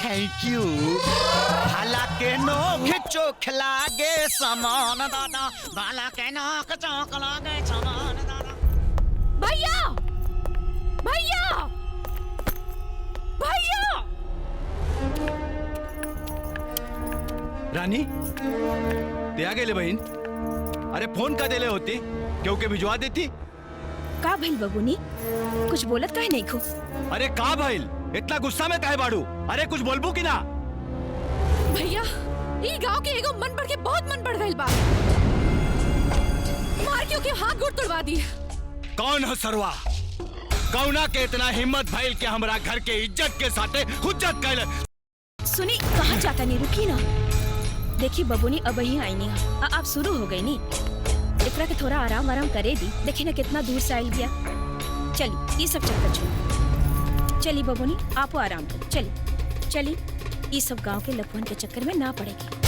Thank you. भाला के नो खिचो खिलागे सामान दादा। भाला के नो खिचो खिलागे सामान दादा। भैया भैया भैया। रानी ते आ गेले बहन। अरे फोन का देले होती क्यों के भिजवा देती। का भइल बबुनी, कुछ बोलत काहे नहीं खो। अरे का भइल इतना गुस्सा में काहे बाड़ू। अरे कुछ बोलबू की ना। भैया ई गांव के एगो मन बढ़ के बहुत मन बढ़ गइल बा। मार क्यों के हाथ गोड़ तोड़वा दी। कौन है सरवा। कौना के इतना हिम्मत भइल के हमरा घर के इज्जत के साथे हुज्जत कैल। सुनी कहाँ जाता नहीं, रुकी ना। देखी बबुनी अब ही आई नहीं। आप शुरू हो गई नी। एकरा के थोड़ा आराम आराम करे दी। देखी ना कितना दूर से आइल गया। चली ये सब चक्कर छोड़। चली बबुनी आपो आराम करो। चली चली ये सब गांव के लफुअन के चक्कर में ना पड़ेगी।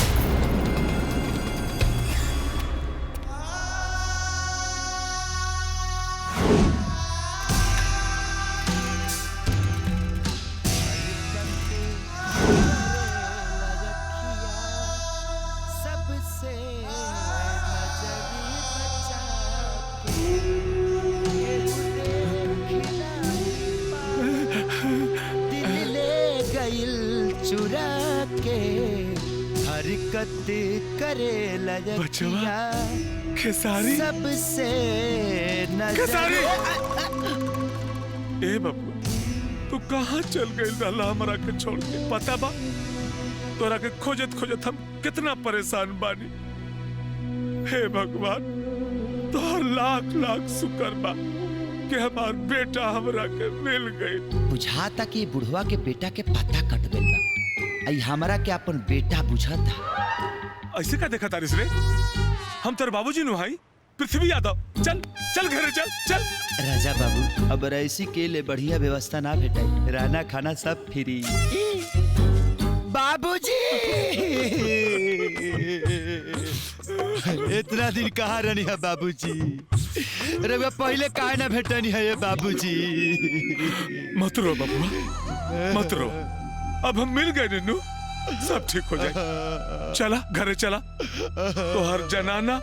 हरकत करे लजकिया खेसारी सबसे खेसारी ए बाबू तू कहाँ चल गई रहला हमरा के छोड़ के? पता बा तोरा के खोजत खोजत हम कितना परेशान बानी। हे भगवान तोहर लाख लाख शुक्र बा कि हमार बेटा हमरा के मिल गई। बुझाता कि बुढ़वा के बेटा के पता कट गइल बा। आई हमरा के अपन बेटा बुझाता। ऐसे का देखा तारिस रे? हम तेरे बाबूजी नु भाई पृथ्वी यादव। चल चल घरे चल चल। राजा बाबू अब ऐसी के लिए बढ़िया व्यवस्था ना भेटाई, रहना खाना सब फ्री। बाबूजी इतना दिन कहाँ रहनी है बाबूजी? अरे पहले काहे ना भेटनी है ये बाबूजी? मत रो बाबूआ मत रो, अब हम मिल गए नन्नू, सब ठीक हो जाए। चला घरे चला, तो हर जनाना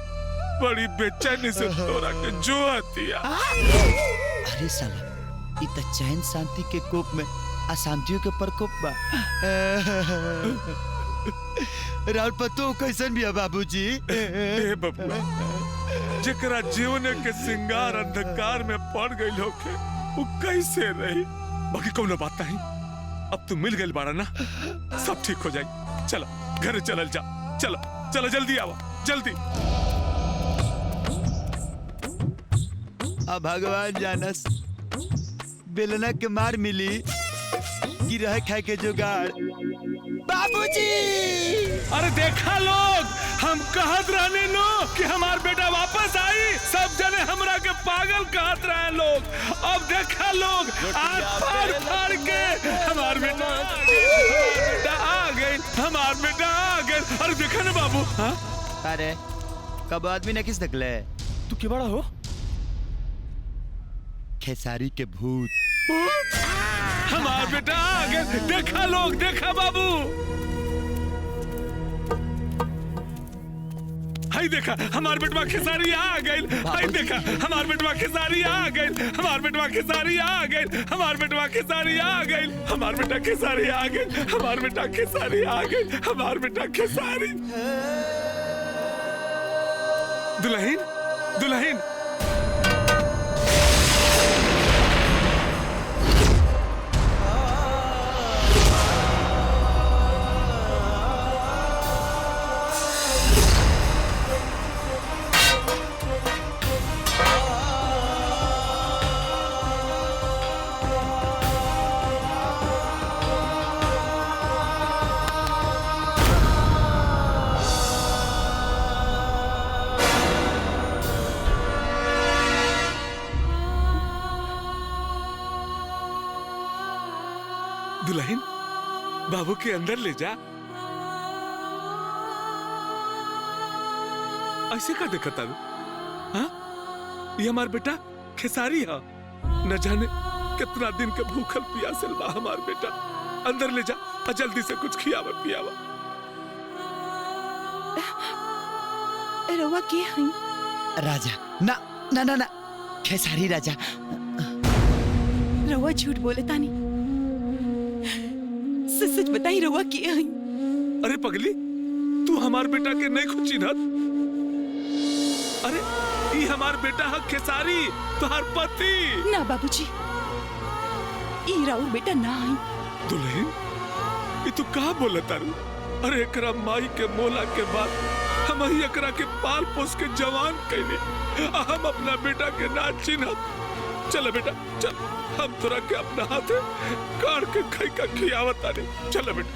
बड़ी बेचैनी से तोरा के जो आती। अरे साला इत चैन शांति के कोप में अशांतियों के प्रकोप बा। राउत पतो कैसन भी है बाबूजी? ए बबुआ जेकरा जीवन के सिंगार अंधकार में पड़ गई होके वो कैसे रही? बाकी कौनो बात नहीं, अब तू मिल गई बाड़ा ना, सब ठीक हो जाए। चला घरे चलल जा, चलो चलो जल्दी आवा जल्दी। अब भगवान जानस बेलना के मार मिली कि रह खाए के जुगाड़। बाबूजी अरे देखा लोग, हम कहत रहने नो कि हमार बेटा वापस आई, सब जने हमरा के पागल कहत रहे लोग। अब देखा लोग आज फाड़ फाड़ के हमार बेटा आ गए, हमार बेटा आ गए। अरे देखा ना बाबू। हाँ अरे कब आदमी ने किस निकले? तू क्या बड़ा हो? खेसारी के भूत। हमार बेटा आ गए, देखा लोग, देखा बाबू। हाय देखा हमार बेटवा खेसारी आ गए। हाय देखा हमार बेटवा खेसारी आ गए, हमार बेटवा खेसारी आ गए, हमार बेटवा खेसारी आ गए, हमार बेटा खेसारी आ गए, हमार बेटा खेसारी आ गए, हमार बेटा खेसारी। दुल्हन दुल्हन दुल्हन बाबू के अंदर ले जा। ऐसे का देखा तारू? हाँ ये हमार बेटा खेसारी है, न जाने कितना दिन के भूखल प्यासल बा हमार बेटा। अंदर ले जा और जल्दी से कुछ खियावा पियावा। रवा के हई? राजा ना ना ना ना खेसारी राजा। रवा झूठ बोले तानी, सच बताई रवा के हई? अरे पगली तू हमार बेटा के नहीं खुद चिन्हत? अरे ये हमार बेटा है खेसारी, तुहार पति। ना बाबूजी ई राउर बेटा ना हई। दुल्हन ये तू कहाँ बोला तारू? अरे एकरा माई के मोला के बाद हम ही एकरा के पाल पोस के जवान कैले, हम अपना बेटा के ना चिन्हत। चल बेटा चल, हम तोरा के अपना हाथे काट के खाई का खियावत आने। चल बेटा।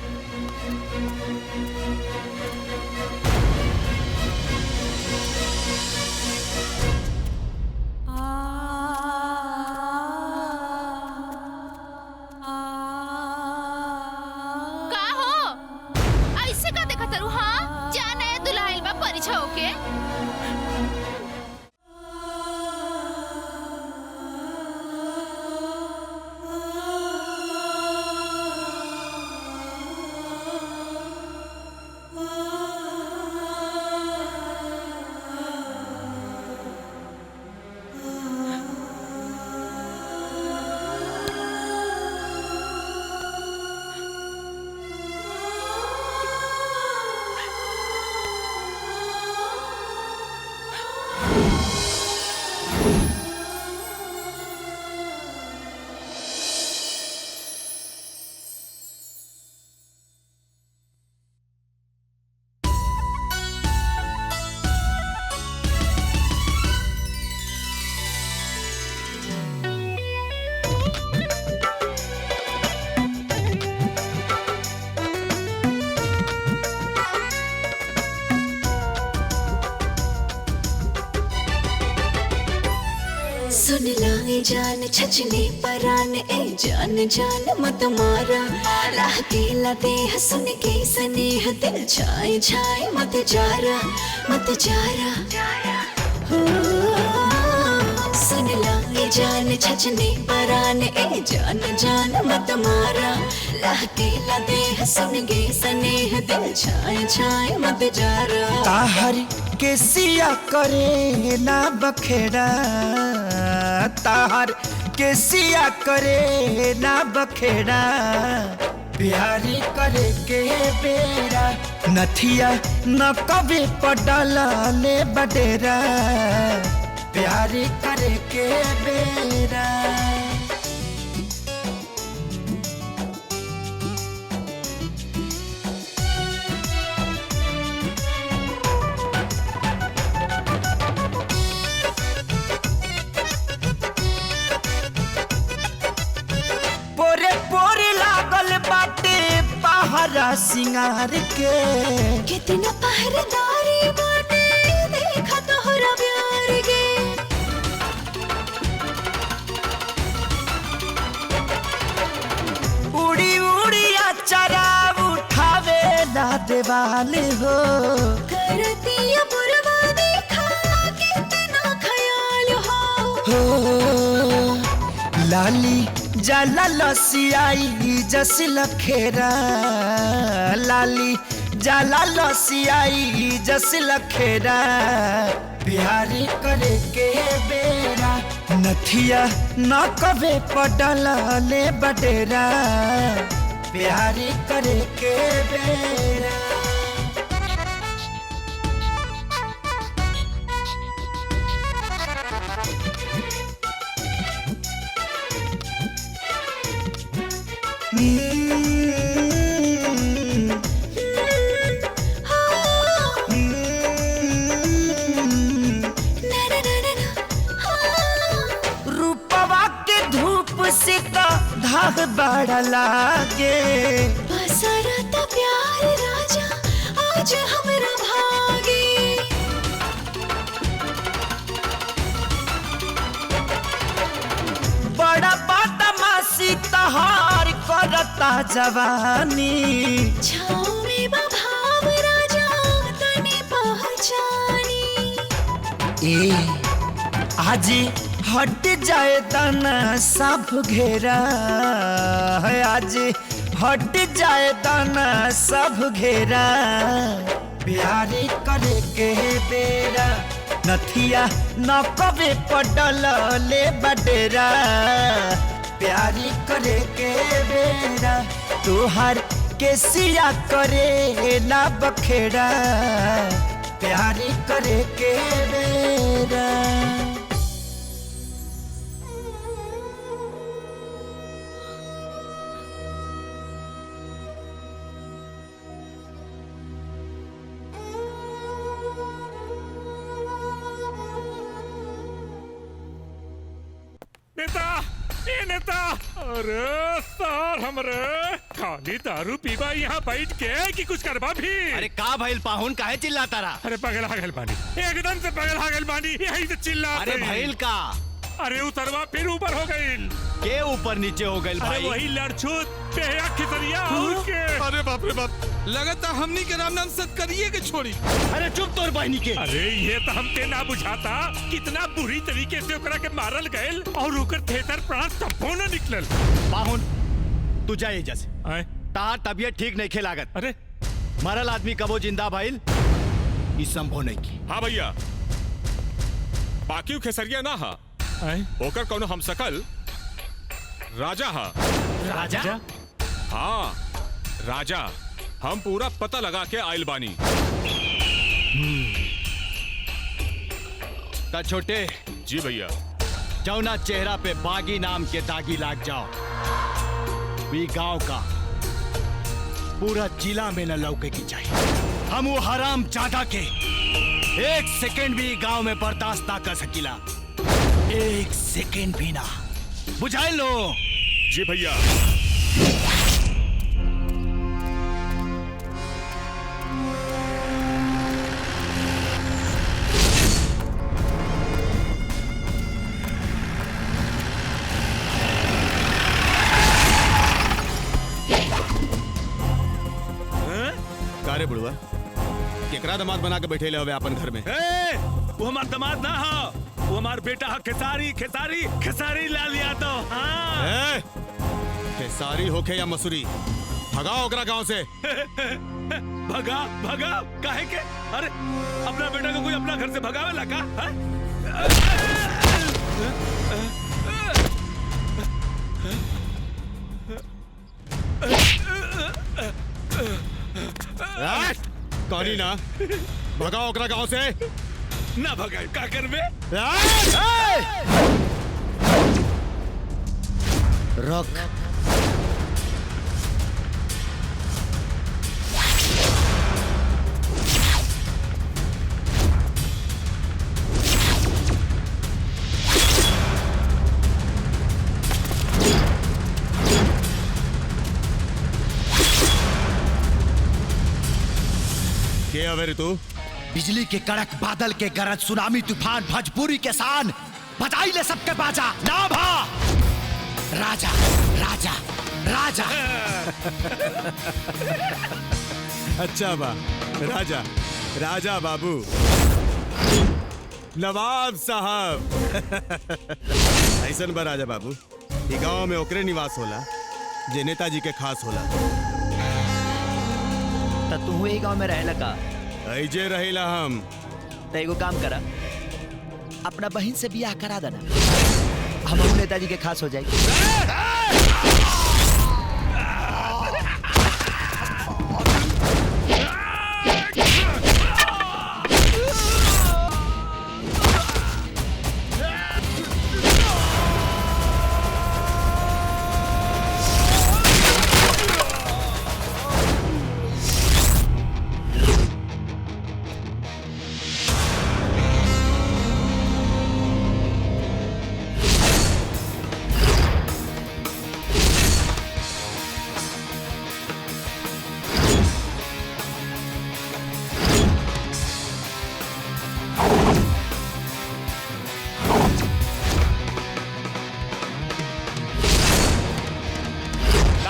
का हो ऐसे का देखा तारू? हाँ जान है दुल्हाइल बा परिछा होके। सुन लाए जान छचने परान ए जान जान मत मारा राह केला देह सुन के स्नेह दिल छाए छाए मत जारा हो सुन लाए जान छचने परान ए जान जान मत मारा राह केला देह सुन के स्नेह दिल छाए छाए मत जारा ताहर के सिया करे ना बखेड़ा ताहर के सिया करे ना बखेड़ा प्यारी करे के बेरा नथिया न कभी पडला ले बडेरा प्यारी करे के बेरा पोरे पोरे लागल बाटे पहरा सिंगार के कितना पहरेदारी बाटे देखा तोहरा प्यार के उड़ी उड़ी अचरा उठावे ना देवाल हो करतिया पुरवा देखा कितना ख्याल हो लाली जाला लसियाई जस लखेरा लाली जाला लसियाई जस लखेरा प्यारी करे के बेरा नथिया न कवे पडला ले बडेरा प्यारी करे के बेरा रूपवा के धूप से का धाग बड़ा लागे बसरता प्यार राजा आज हमरा भागे बड़ा बदमाशी तहार करता जवानी छाँव में बभाव राजा तने पहचानी ए आज हट जाए तना सब घेरा है आज हट जाए तना सब घेरा प्यारी करे के बेरा नथिया न कवे पडल ले बडेरा प्यारी करे के बेरा तुहार के सिया करे ना बखेड़ा प्यारी करे के बेरा नेता ए नेता अरे सर हमरे खाली दारू पीबा यहाँ बैठ के कि कुछ करबा भी अरे का भइल पाहुन काहे चिल्लाता रहा अरे पगला गल बानी एकदम से पगला गल बानी यही से चिल्ला अरे भइल का अरे उतरवा फिर ऊपर हो गई के ऊपर नीचे हो गई भाई अरे वही लड़छूत बेहया खितरिया उसके अरे बाप रे बाप लगता हमनी के राम नाम सत करिए के छोड़ी अरे चुप तोर बहनी के अरे ये तो हमके ना बुझाता कितना बुरी तरीके से ओकरा के मारल गयल और ओकर थेतर प्राण तब्बो न निकलल पाहुन तू जाए जैसे तार तबियत ठीक नहीं खेलागत अरे मरल आदमी कबो जिंदा भाईल ई संभव नहीं की हाँ भैया बाकी खेसरिया ना हा ओकर कौनो हम सकल राजा हा राजा हाँ राजा हम पूरा पता लगा के आइल बानी ता छोटे जी भैया जौना चेहरा पे बागी नाम के दागी लाग जाओ भी गांव का पूरा जिला में न लौके की चाहिए हम वो हराम जादा के एक सेकेंड भी गांव में बर्दाश्त ना कर सकीला एक सेकेंड भी ना बुझाई लो जी भैया हुआ? केकरा दामाद बना के बैठे ले हुए अपन घर में? ए, वो हमार दामाद ना हो, वो हमार बेटा है खेसारी खेसारी खेसारी लाल यादव। हाँ। ए, खेसारी होके या मसूरी, भगाओ ओकरा गांव से। भगा भगा काहे के? अरे अपना बेटा को कोई अपना घर से भगावे लगा? कौनी ना भगाओ ओकरा गांव से। ना भगाए का करबे? रोक। के अवेरी तू? बिजली के कड़क, बादल के गरज, सुनामी तूफान, भोजपुरी के शान, बजाई ले सबके बाजा। नाम हा राजा राजा राजा। अच्छा बा, राजा राजा बाबू, नवाब साहब। ऐसन बा राजा बाबू, ई गांव में ओकरे निवास होला जे नेताजी के खास होला। तो तू ही गांव में रहे लगा? ऐजे रहेला हम। तो एगो काम करा, अपना बहन से बियाह करा देना, हम नेताजी के खास हो जाएगी।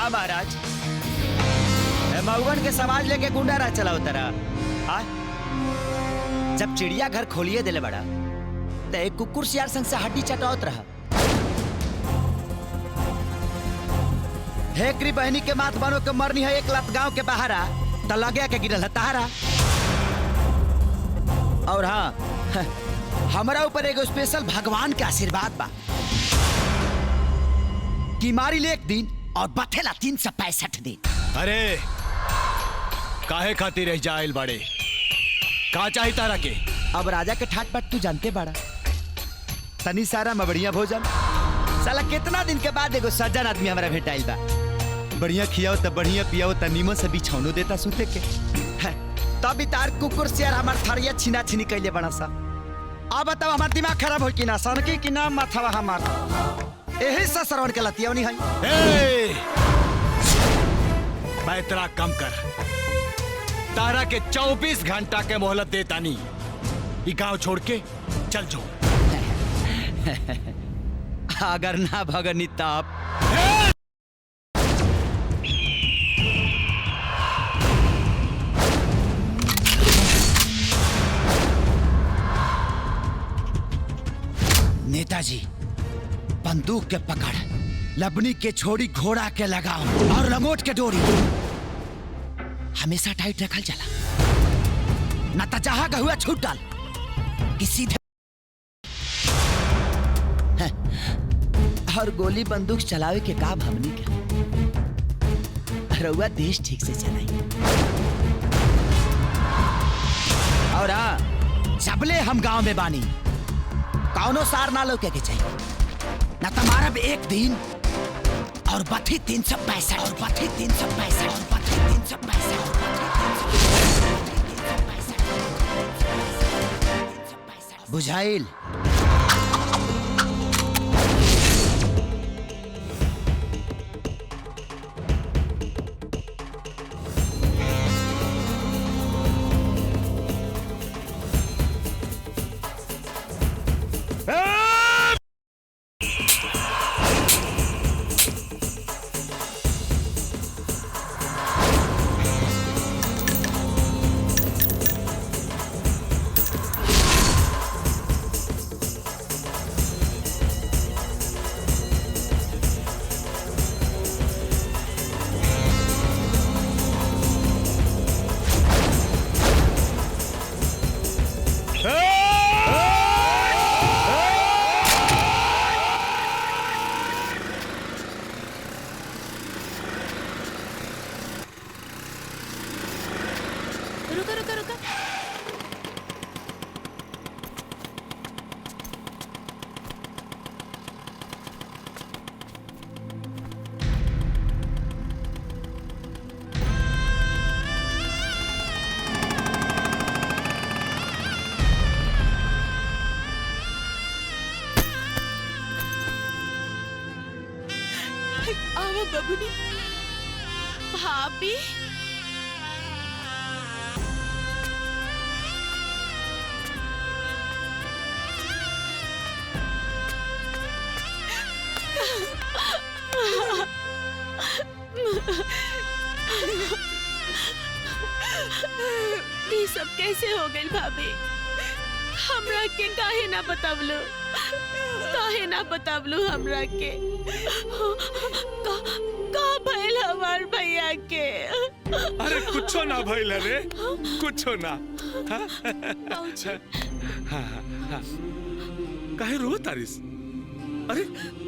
महाराज मऊगन के समाज लेके गुंडा राज चलाओ तरा। जब चिड़िया घर खोलिए दिले बड़ा तो एक कुकुर सियार संग से हड्डी चटावत रहा। हेकरी बहनी के मात बनो के मरनी है एक लत गांव के बाहरा तो लगे के गिरल है तारा। और हाँ, हमारा ऊपर एगो स्पेशल भगवान के आशीर्वाद बा कि मारी ले एक दिन और बथेला 365 दिन। अरे काहे खातिर रह जाइल बड़े, का चाही तारा के? अब राजा के ठाट बाट तू जानते बड़ा, तनी सारा मबड़िया भोजन। साला कितना दिन के बाद एगो सज्जन आदमी हमारा भेटाइल बा। बढ़िया खियाओ त बढ़िया पियाओ त नीमन से बिछौनो देता सुते के। तब तार कुकुर सियार हमार थरिया छीना छीनी कैले बड़ा सा। अब बताओ हमार दिमाग खराब हो कि ना, सनकी कि ना माथवा हमार यही सा श्रवण के लतियौनी है। पैतरा कम कर, तारा के 24 घंटा के मोहलत देता नहीं, ये गांव छोड़ के चल जाओ। अगर ना भगनी तब नेताजी बंदूक के पकड़, लबनी के छोड़ी घोड़ा के लगाओ और लंगोट के डोरी हमेशा टाइट रखल चला, न तो जहां का हुआ छूट डाल कि सीधे। और गोली बंदूक चलावे के काम हमनी के रउआ देश ठीक से चलाई। और सबले हम गांव में बानी, कौनो सार ना लोके के चाहिए, न तुम्हारा भी एक दिन और बथी 365 और बथी 365 और बथी 365 और बुझाइल। आवा बबुनी। भाभी ये सब कैसे हो गई भाभी? हमरा के काहे ना बतावलो? काहे ना बतावलो हमरा के? का भइल हमार भैया के? अरे कुछो ना भइल रे, कुछो ना। काहे रो तारिस? अरे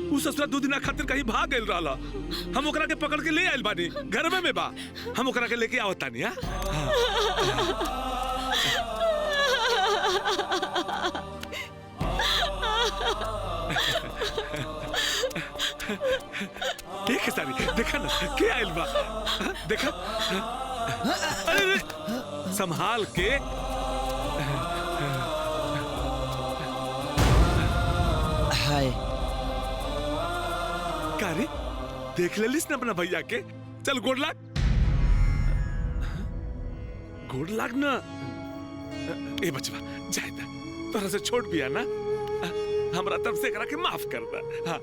उ ससुरा 2 दिन खातिर कहीं भाग गइल रहला। हम ओकरा के पकड़ के ले आइल बानी, घर में बा। हम ओकरा के लेके आवत तानी। ठीक है सारी, देखा ना के आइल बा, देखा। अरे संभाल के। हाय कारे देख लेलिस ना अपना भैया के? चल गोड़ लाग, गोड़ लाग ना। ए बचवा जाए दा, तोरा से छोट भी है ना, हमरा तरफ से करा के माफ कर दा।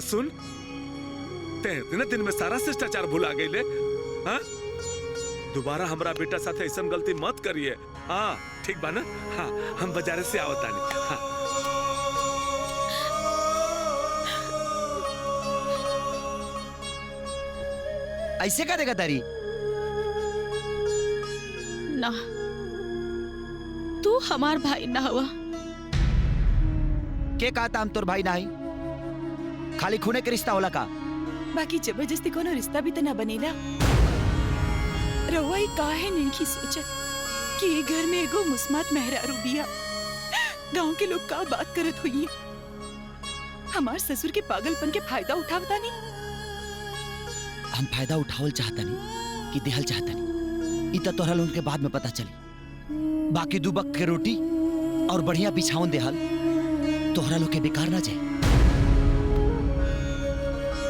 सुन, ते इतने दिन में सारा शिष्टाचार भुला गईले। दोबारा हमरा बेटा साथे ऐसा गलती मत करिए। हाँ ठीक बा ना? हाँ हम बाजारे से आवतानी। हाँ ऐसे का देगा तारी? ना, तू हमार भाई ना हुआ। के कहा था हम तोर भाई ना ही? खाली खूने के रिश्ता होला का? बाकी जबरदस्ती कोनो रिश्ता भी तो ना बनेला। रहुआ ही काहे नहीं की सोचत कि ये घर में एगो मुस्मात मेहरारू बिया। गांव के लोग का बात करत हुई? हमार ससुर के पागलपन के फायदा उठावता नहीं। हम फायदा उठावल चाहता नहीं कि देहल चाहता नहीं, इतना तोहरा लोगन के बाद में पता चली। बाकी 2 वक्त के रोटी और बढ़िया बिछावन देहल तोहरा लोग के बेकार ना जाए।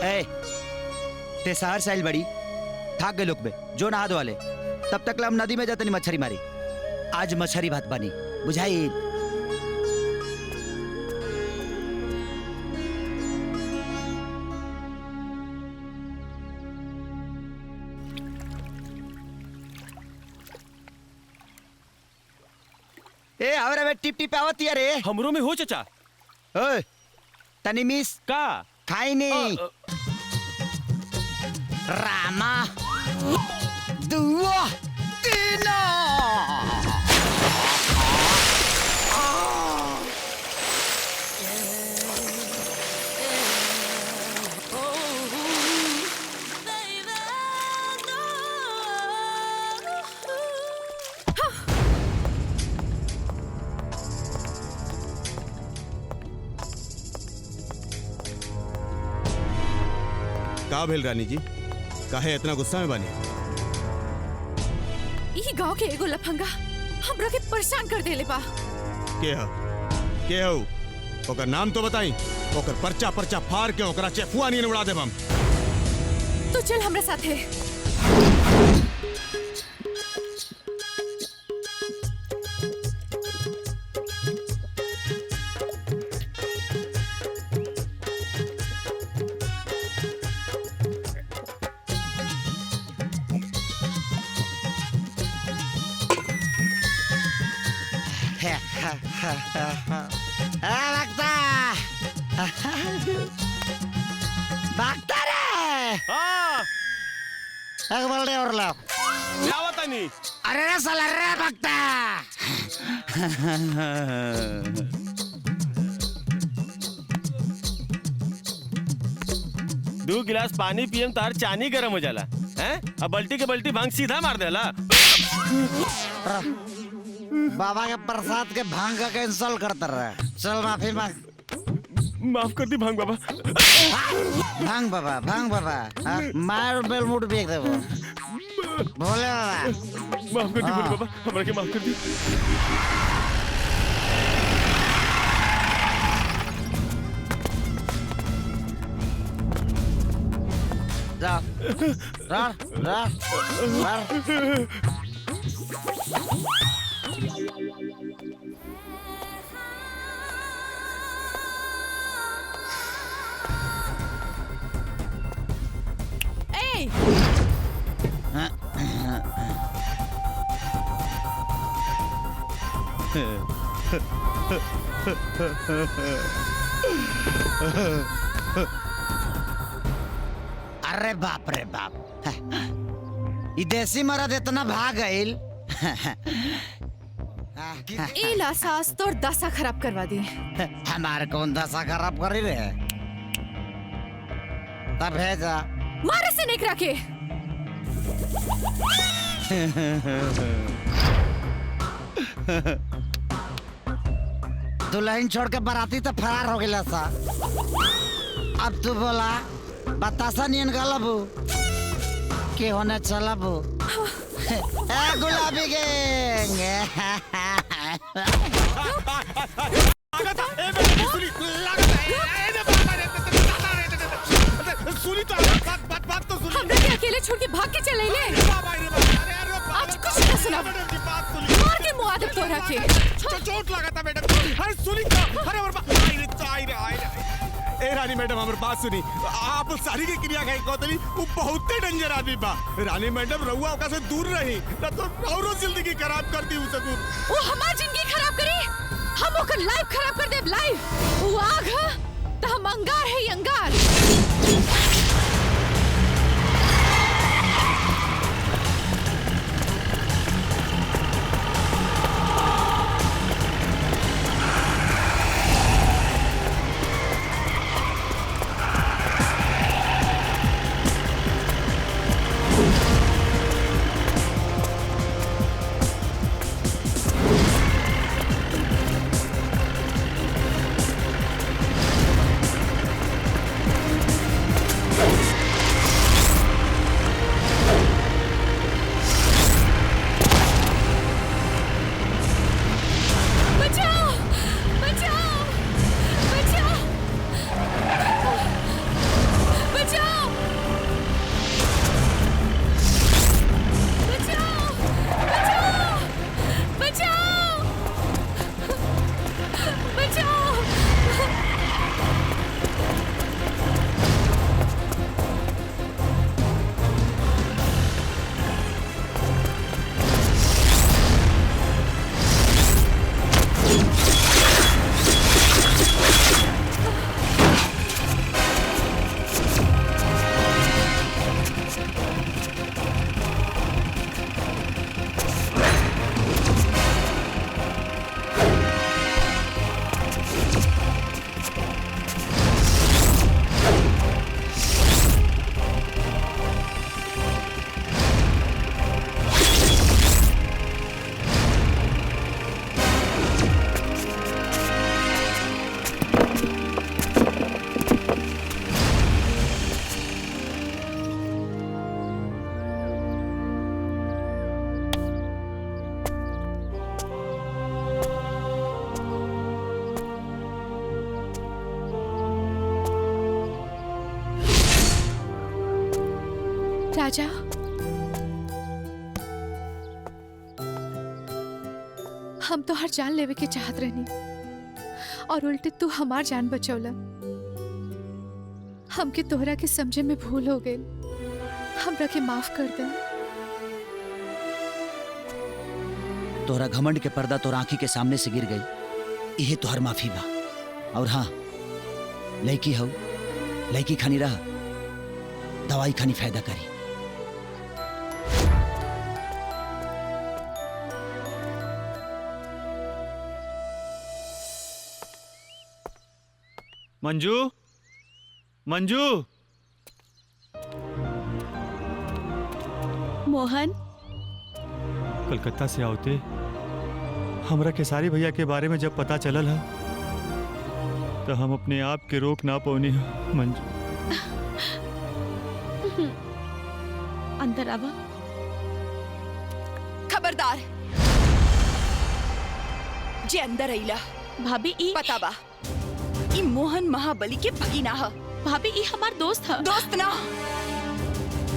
ए, ते शहर से आइल बड़ी, थाक गए लोग बे, जो नहा धो वाले। तब तक हम नदी में जाते नहीं मछली मारी। आज मछली भात बनी, बुझाई। ए हमरा में टिप टिप आवत रे। हमरो में हो चाचा। ओए तनी मिस का खाई नहीं। रामा 2 3 का भेल रानी जी? काहे इतना गुस्सा में बानी? ई गांव के एगो लफंगा हमरा के परेशान कर देले बा। के हो? ओकर नाम तो बताई। ओकर पर्चा पर्चा फाड़ के ओकरा चेफुआ नहीं उड़ा देब हम। तो चल हमरा साथे। भागता रे। एक बल्ले और लाओ। क्या बतानी? अरे रे साला रे भागता। 2 गिलास पानी पियम तार चानी गरम हो जाला हैं? अब बल्टी के बल्टी भांग सीधा मार देला। बाबा के प्रसाद के भांग का कैंसल करता रहा। चल माफी मांग। माफ कर दी भांग बाबा। भांग बाबा हाँ, मार बेल मुड़ बेच दे वो। भोले बाबा माफ कर दी भोले बाबा, हमरा के माफ कर दी। अरे बाप रे बाप, ई देसी मर्द इतना भाग गइल। इला सास तोर दशा खराब करवा दी। हमारे कौन दशा खराब करी रे? तब भेजा मारे से निकरा के। दुल्हन छोड़ के बाराती तो फरार हो गया सा। अब तू बोला बतासा नियन गलबू के होने चलबू। ए गुलाबी गैंग। सुनी तो बात तो सुनी। हमरा के अकेले छोड़ के भाग के चले ले। आज कुछ ना सुना। मार के मुआ दे तोरा के। चोट लगा था मैडम। अरे सुनी तो, अरे आई रे। ए रानी मैडम हमारे बात सुनी। आप सारी की क्रिया खाई कहतली वो बहुत डेंजर आदमी बा। रानी मैडम रहुआ ओका से दूर रही ना तो औरो जिंदगी खराब कर दी उ सकूर। वो हमार जिंदगी खराब करी, हम ओकर लाइफ खराब कर देब। लाइफ वो आग है तो हम अंगार है अंगार। राजा, हम तो हर जान लेवे के चाहत रहनी और उल्टे तू हमार जान बचौला। हमके तोहरा के समझे में भूल हो गई, हमरा के माफ कर दे। तोहरा घमंड के पर्दा तोर आंखी के सामने से गिर गई, यही तोहर माफी बा। और हाँ, लड़की हो, लड़की खानी रहा, दवाई खानी फायदा करी। मंजू, मंजू। मोहन, कलकत्ता से आवते हमरा केसारी भैया के बारे में जब पता चलल है तो हम अपने आप के रोक ना पौनी है। मंजू, अंदर आवा। खबरदार, जे अंदर आइला। भाभी ई पता बा, ई मोहन महाबली के भगीना है। भाभी ई हमार दोस्त है। दोस्त ना,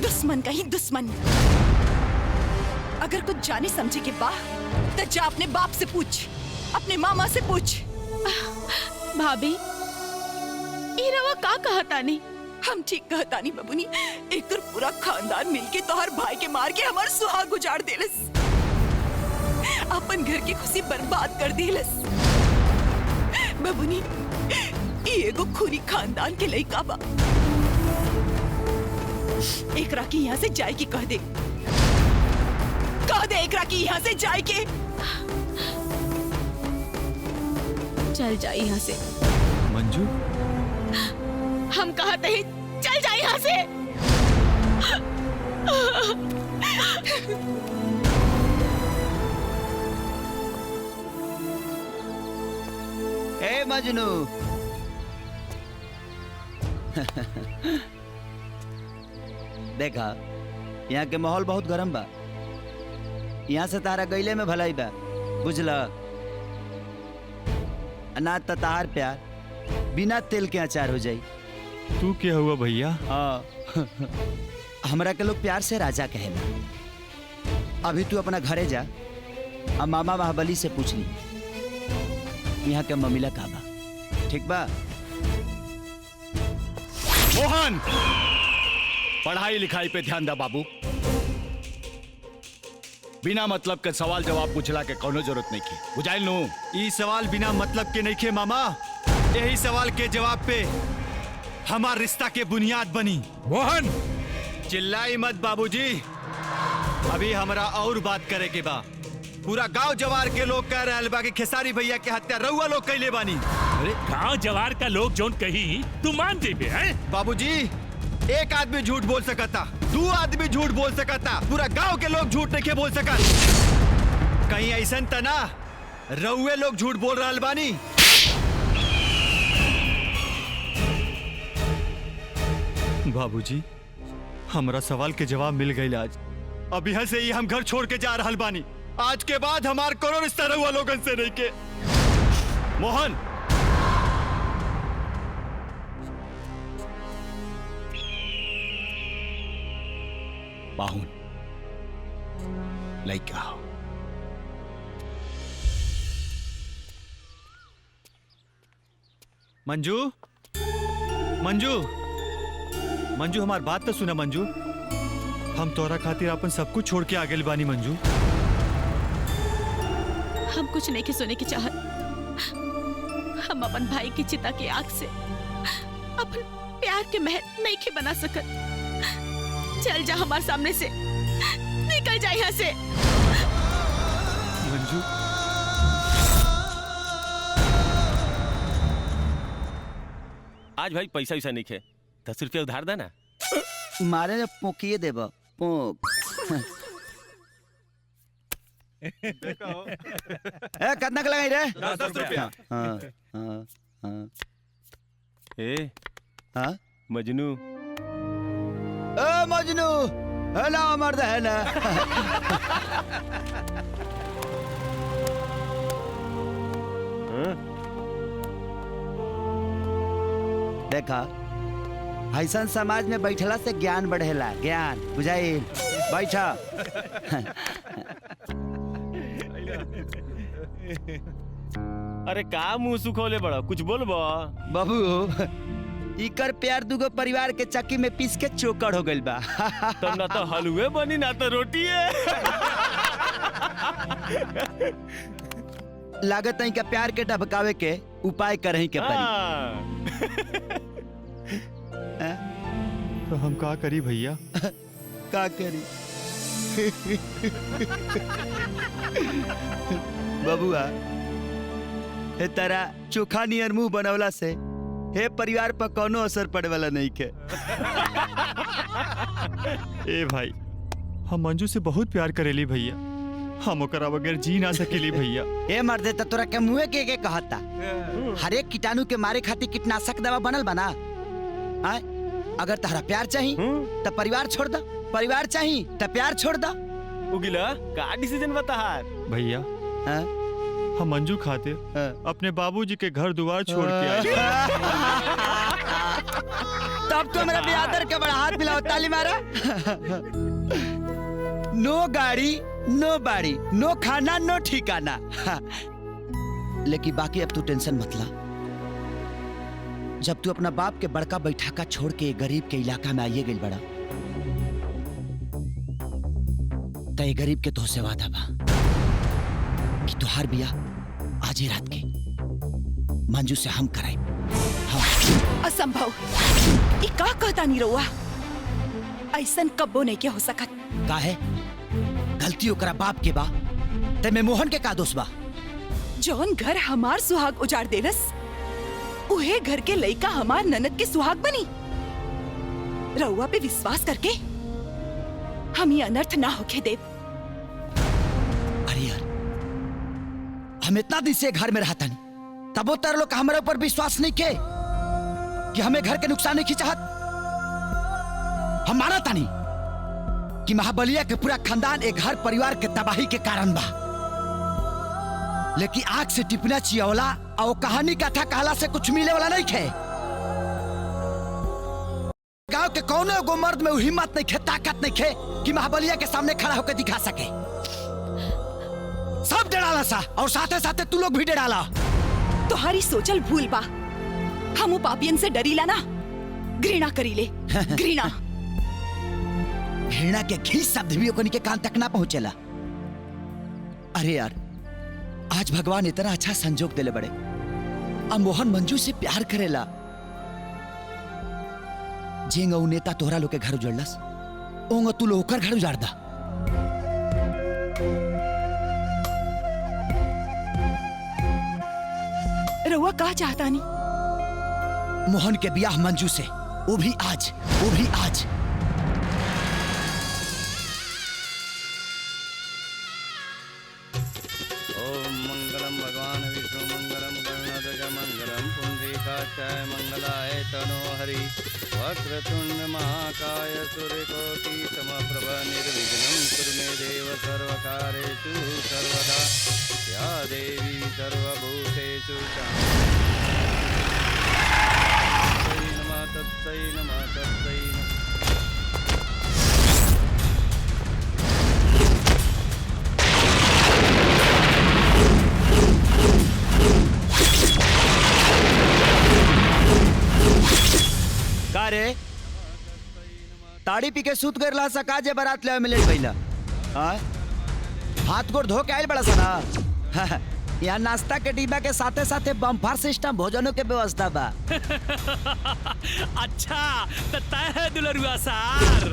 दुश्मन का ही दुश्मन। अगर कुछ जाने समझे के बा तो जा अपने बाप से पूछ, अपने मामा से पूछ। भाभी ई रवा का कहता नहीं? हम ठीक कहता नहीं बबुनी। एक तो पूरा खानदान मिलके तोहर भाई के मार के हमार सुहाग उजाड़ देलस, अपन घर की खुशी बर्बाद कर देलस। बबुनी ई एगो खूनी खानदान के लइका बा। एकरा की यहाँ से जाए की कह दे, कह दे एकरा की यहाँ से जाए के। चल जा यहाँ से। मंजू हम कहते हैं चल जा यहाँ से। ए मजनू देखा यहाँ के माहौल बहुत गरम बा। यहाँ से तारा गईले में भलाई बा, बुझला? अनाज तार प्यार बिना तेल के अचार हो जाई। तू क्या हुआ भैया? हाँ हमरा के लोग प्यार से राजा कहेला। अभी तू अपना घरे जा और मामा महाबली से पूछ ली यहाँ के ममिला का बा, ठीक बा? मोहन, पढ़ाई लिखाई पे ध्यान दा बाबू। बिना मतलब के सवाल जवाब पूछला के कोनो जरूरत नहीं की, बुझाइल नु? ई सवाल बिना मतलब के नहीं खे मामा। यही सवाल के जवाब पे हमार रिश्ता के बुनियाद बनी। मोहन चिल्लाई मत बाबूजी, अभी हमरा और बात करे के बा। पूरा गांव जवार के लोग कह रहे बा कि खेसारी भैया के हत्या रउआ लोग कैले बानी। अरे गांव जवार का लोग जोन कही तू मान जेबे हैं? बाबूजी एक आदमी झूठ बोल सकता, दो आदमी झूठ बोल सकता, पूरा गांव के लोग झूठ नहीं बोल सकत। कहीं ऐसन तना रउए लोग झूठ बोल रहा बानी। बाबूजी हमरा सवाल के जवाब मिल गई आज। अब यहाँ से ही हम घर छोड़ के जा रहल बानी। आज के बाद हमार कोनो रिश्ता रउआ लोगन से नहीं के। मोहन बाहुन लइका हो। मंजू मंजू मंजू हमार बात तो सुना मंजू। हम तोरा खातिर अपन सब कुछ छोड़ के आगे बानी मंजू। हम कुछ नहीं के सुने की चाहत। हम अपन भाई की चिता की आग से अपन प्यार के महल नहीं के बना सकत। चल जा हमारे सामने से, निकल जा यहाँ से। मंजू आज भाई पैसा वैसा नहीं खे, 10 रुपया उधार देना। मारे ने पोकिए देब पोक। कितना का लगाई रे? 10 रुपया। हाँ हाँ हाँ। ए हाँ मजनू। ए मजनू, हेला मर्द हेला। देखा ऐसा समाज में बैठला से ज्ञान बढ़ेला, ज्ञान बुझाइल। बैठा। अरे का मुंह सुखोले बड़ा, कुछ बोलबो? बाबू इकर प्यार दुगो परिवार के चक्की में पीस के चोकर हो गइल बा। तब ना तो हलवे बनी ना तो रोटी है। लागत है का प्यार के ढबकावे के उपाय करही के पड़ी। तो हम का करी भैया? का करी? बबुआ हे तारा चोखा नियर मुंह बनवला से हे परिवार पर कोनो असर पड़े वाला नहीं के। ए भाई हम मंजू से बहुत प्यार करेली भैया। हम ओकरा बगैर जी ना सकेली भैया। ए मर्दे त तोरा के मुंह के कहता हर एक कीटाणु के मारे खातिर कीटनाशक दवा बनल बना। आय अगर तहरा प्यार चाहिए तो परिवार छोड़ दा, परिवार चाहिए तो प्यार छोड़ दा। उगिला का डिसीजन बता भैया? हम मंजू खातिर अपने बाबूजी के घर द्वार छोड़ के आए। तब तो मेरा ब्यादर के बड़ा हाथ मिलाओ, ताली मारा। नो गाड़ी, नो बाड़ी, नो खाना, नो ठिकाना। लेकिन बाकी अब तू टेंशन मत ला। जब तू अपना बाप के बड़का बैठाका छोड़ के गरीब के इलाका में आइए गई बड़ा, तो ये गरीब के तो से वादा बा कि तुहार बिया आज ही रात के मंजू से हम कराई। असंभव। ई का कहता नहीं रहुआ? ऐसन कब्बो नहीं के हो सकत। काहे? गलती ओकरा बाप के बा, ते में मोहन के का दोष बा? जौन घर हमार सुहाग उजाड़ देलस, उहे घर के लइका हमार ननद के सुहाग बनी। रहुआ पे विश्वास करके हम ये अनर्थ ना होके देव। अरे यार, हम इतना दिन से घर में रहता नहीं, तब वो तेरे लोग हमारे ऊपर विश्वास नहीं के कि हमें घर के नुकसान नहीं की चाहत। हम माना था नहीं कि महाबलिया के पूरा खानदान एक घर परिवार के तबाही के कारण बा, लेकिन आग से टिपना चियवला और कहानी कथा कहला से कुछ मिले वाला नहीं खे। गांव के कौनो एगो मर्द में हिम्मत नहीं खे, ताकत नहीं खे कि महाबलिया के सामने खड़ा होकर दिखा सके। सब डराला सा, और साथे साथे तू लोग भी डराला। तुम्हारी सोचल भूल बा। हम पापियन से डरीला ना, घृणा करीले। घृणा घृणा के घी शब्द भी ओकनी के कान तक ना पहुंचेला। अरे यार, आज भगवान इतना अच्छा संजोग देले बड़े, अब मोहन मंजू से प्यार करेला। जेंगा उ नेता तोहरा लोग के घर उजड़लस, ओंगा तू लोग ओकर घर उजाड़ दा। रहुआ का चाहता नहीं? मोहन के ब्याह मंजू से, वो भी आज, वो भी आज। ओम मंगलम भगवान विष्णु मंगलम गरुणध्वज मंगलम पुंडरीकाक्षाय मंगलाय तनो हरि वक्रतुंड महाकाय सूर्यकोटि समप्रभ निर्विघ्नं कुरु मे देव सर्वकार्येषु सर्वदा या देवी सर्वभूतेषु तत्सै नमः तत्सै नमः। का रे, ताड़ी पी के सूत कर ला सका जे बारात ले मिले पहिला। हाँ, हाथ गोड़ धो के आयल बड़ा सा ना। यहाँ नाश्ता के डिब्बा के साथे साथे बम्फर सिस्टम भोजनों के व्यवस्था बा। अच्छा, तो तय है दुलरुआ सार।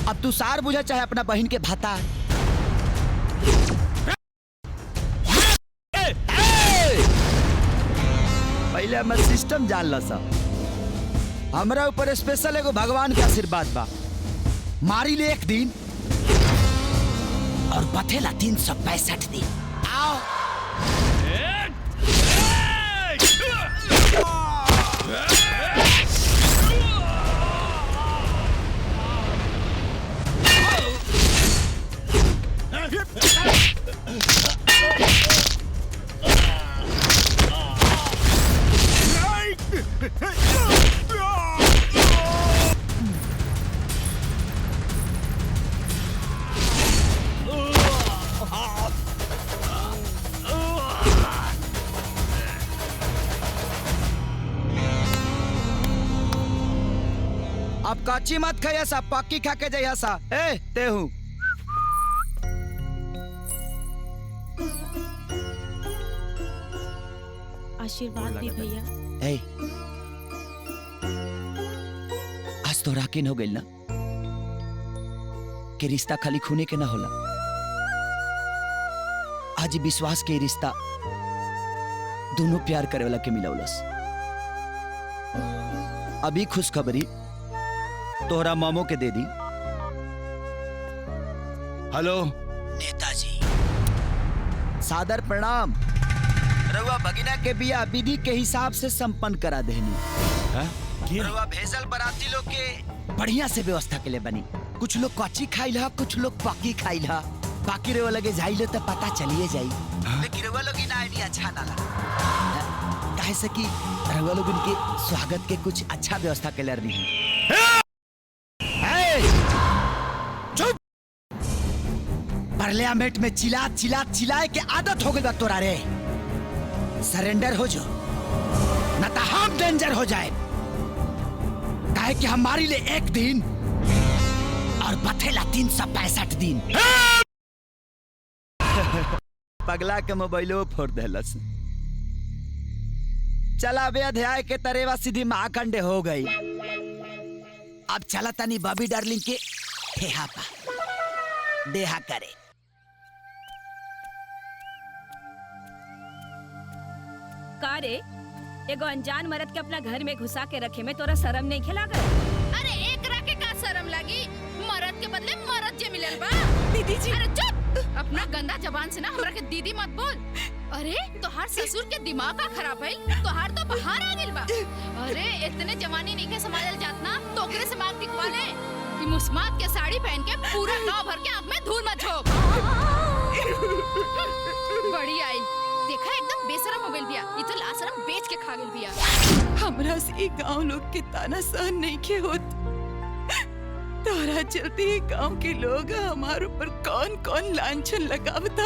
अब तू सार बुझा चाहे अपना बहन के भाता। पहले हमार सिस्टम जान ला सा। हमरा ऊपर स्पेशल एगो भगवान के आशीर्वाद बा। मारी ले एक दिन और बथेला 365 दिन। आओ। अब काची मत खाया सा, पक्की खा के जाइया सा। ए ते हूँ आशीर्वाद दी भैया। ए, आज तो राकिन हो गई ना कि रिश्ता खाली खूने के ना होला। आज विश्वास के रिश्ता दोनों प्यार करे वाला के मिलौलस। अभी खुशखबरी तोहरा मामो के दे दी। हेलो नेताजी, सादर प्रणाम। रउआ भगिना के बिया विधि के हिसाब से संपन्न करा देनी। रउआ भेजल बराती लोग के बढ़िया से व्यवस्था के लिए बनी। कुछ लोग कच्ची खाइल हा, कुछ लोग पक्की खाइल हा। बाकी रउआ लगे जाइले तो पता चलिए जाई। लेकिन रउआ लोग ना आइडिया अच्छा ना लगा। कहे से कि रउआ लोग उनके स्वागत के कुछ अच्छा व्यवस्था कर रही चुप। पार्लियामेंट में चिल्लाए के आदत हो गई बा तोरा रे। सरेंडर हो जो ना तो हम डेंजर हो जाए। काहे कि हमारी लिए एक दिन और बथेला 365 दिन। पगला के मोबाइलो फोड़ देलस। चला बे अध्याय के तरेवा सीधी महाखंडे हो गई। अब चला तनी बॉबी डार्लिंग के ठेहा पा देहा करे। का रे एगो अनजान मर्द के अपना घर में घुसा के रखे में तोरा शर्म नहीं खेला कर? अरे एक के का शर्म लगी? मर्द के बदले मर्द जे मिलल बा। दीदी जी अरे चुप। अपना गंदा जबान से ना हमरा के दीदी मत बोल। अरे तोहार ससुर के दिमाग का खराब है। तोहार तो बाहर आ गेल बा। अरे इतने जवानी नहीं के संभालल जात ना तो ओकरे से मांग टिकवा ले। ई मुस्मात के साड़ी पहन के पूरा गांव भर के आंख में धूल मत झोंक। बड़ी आई देखा एकदम बेशरम हो गइल बिया। ई तो लाशरम बेच के खा गेल बिया। हमरा से गांव लोग के ताना सहन नहीं के होत। तारा चलते ही गांव के लोग हमारे ऊपर कौन कौन लांछन लगावता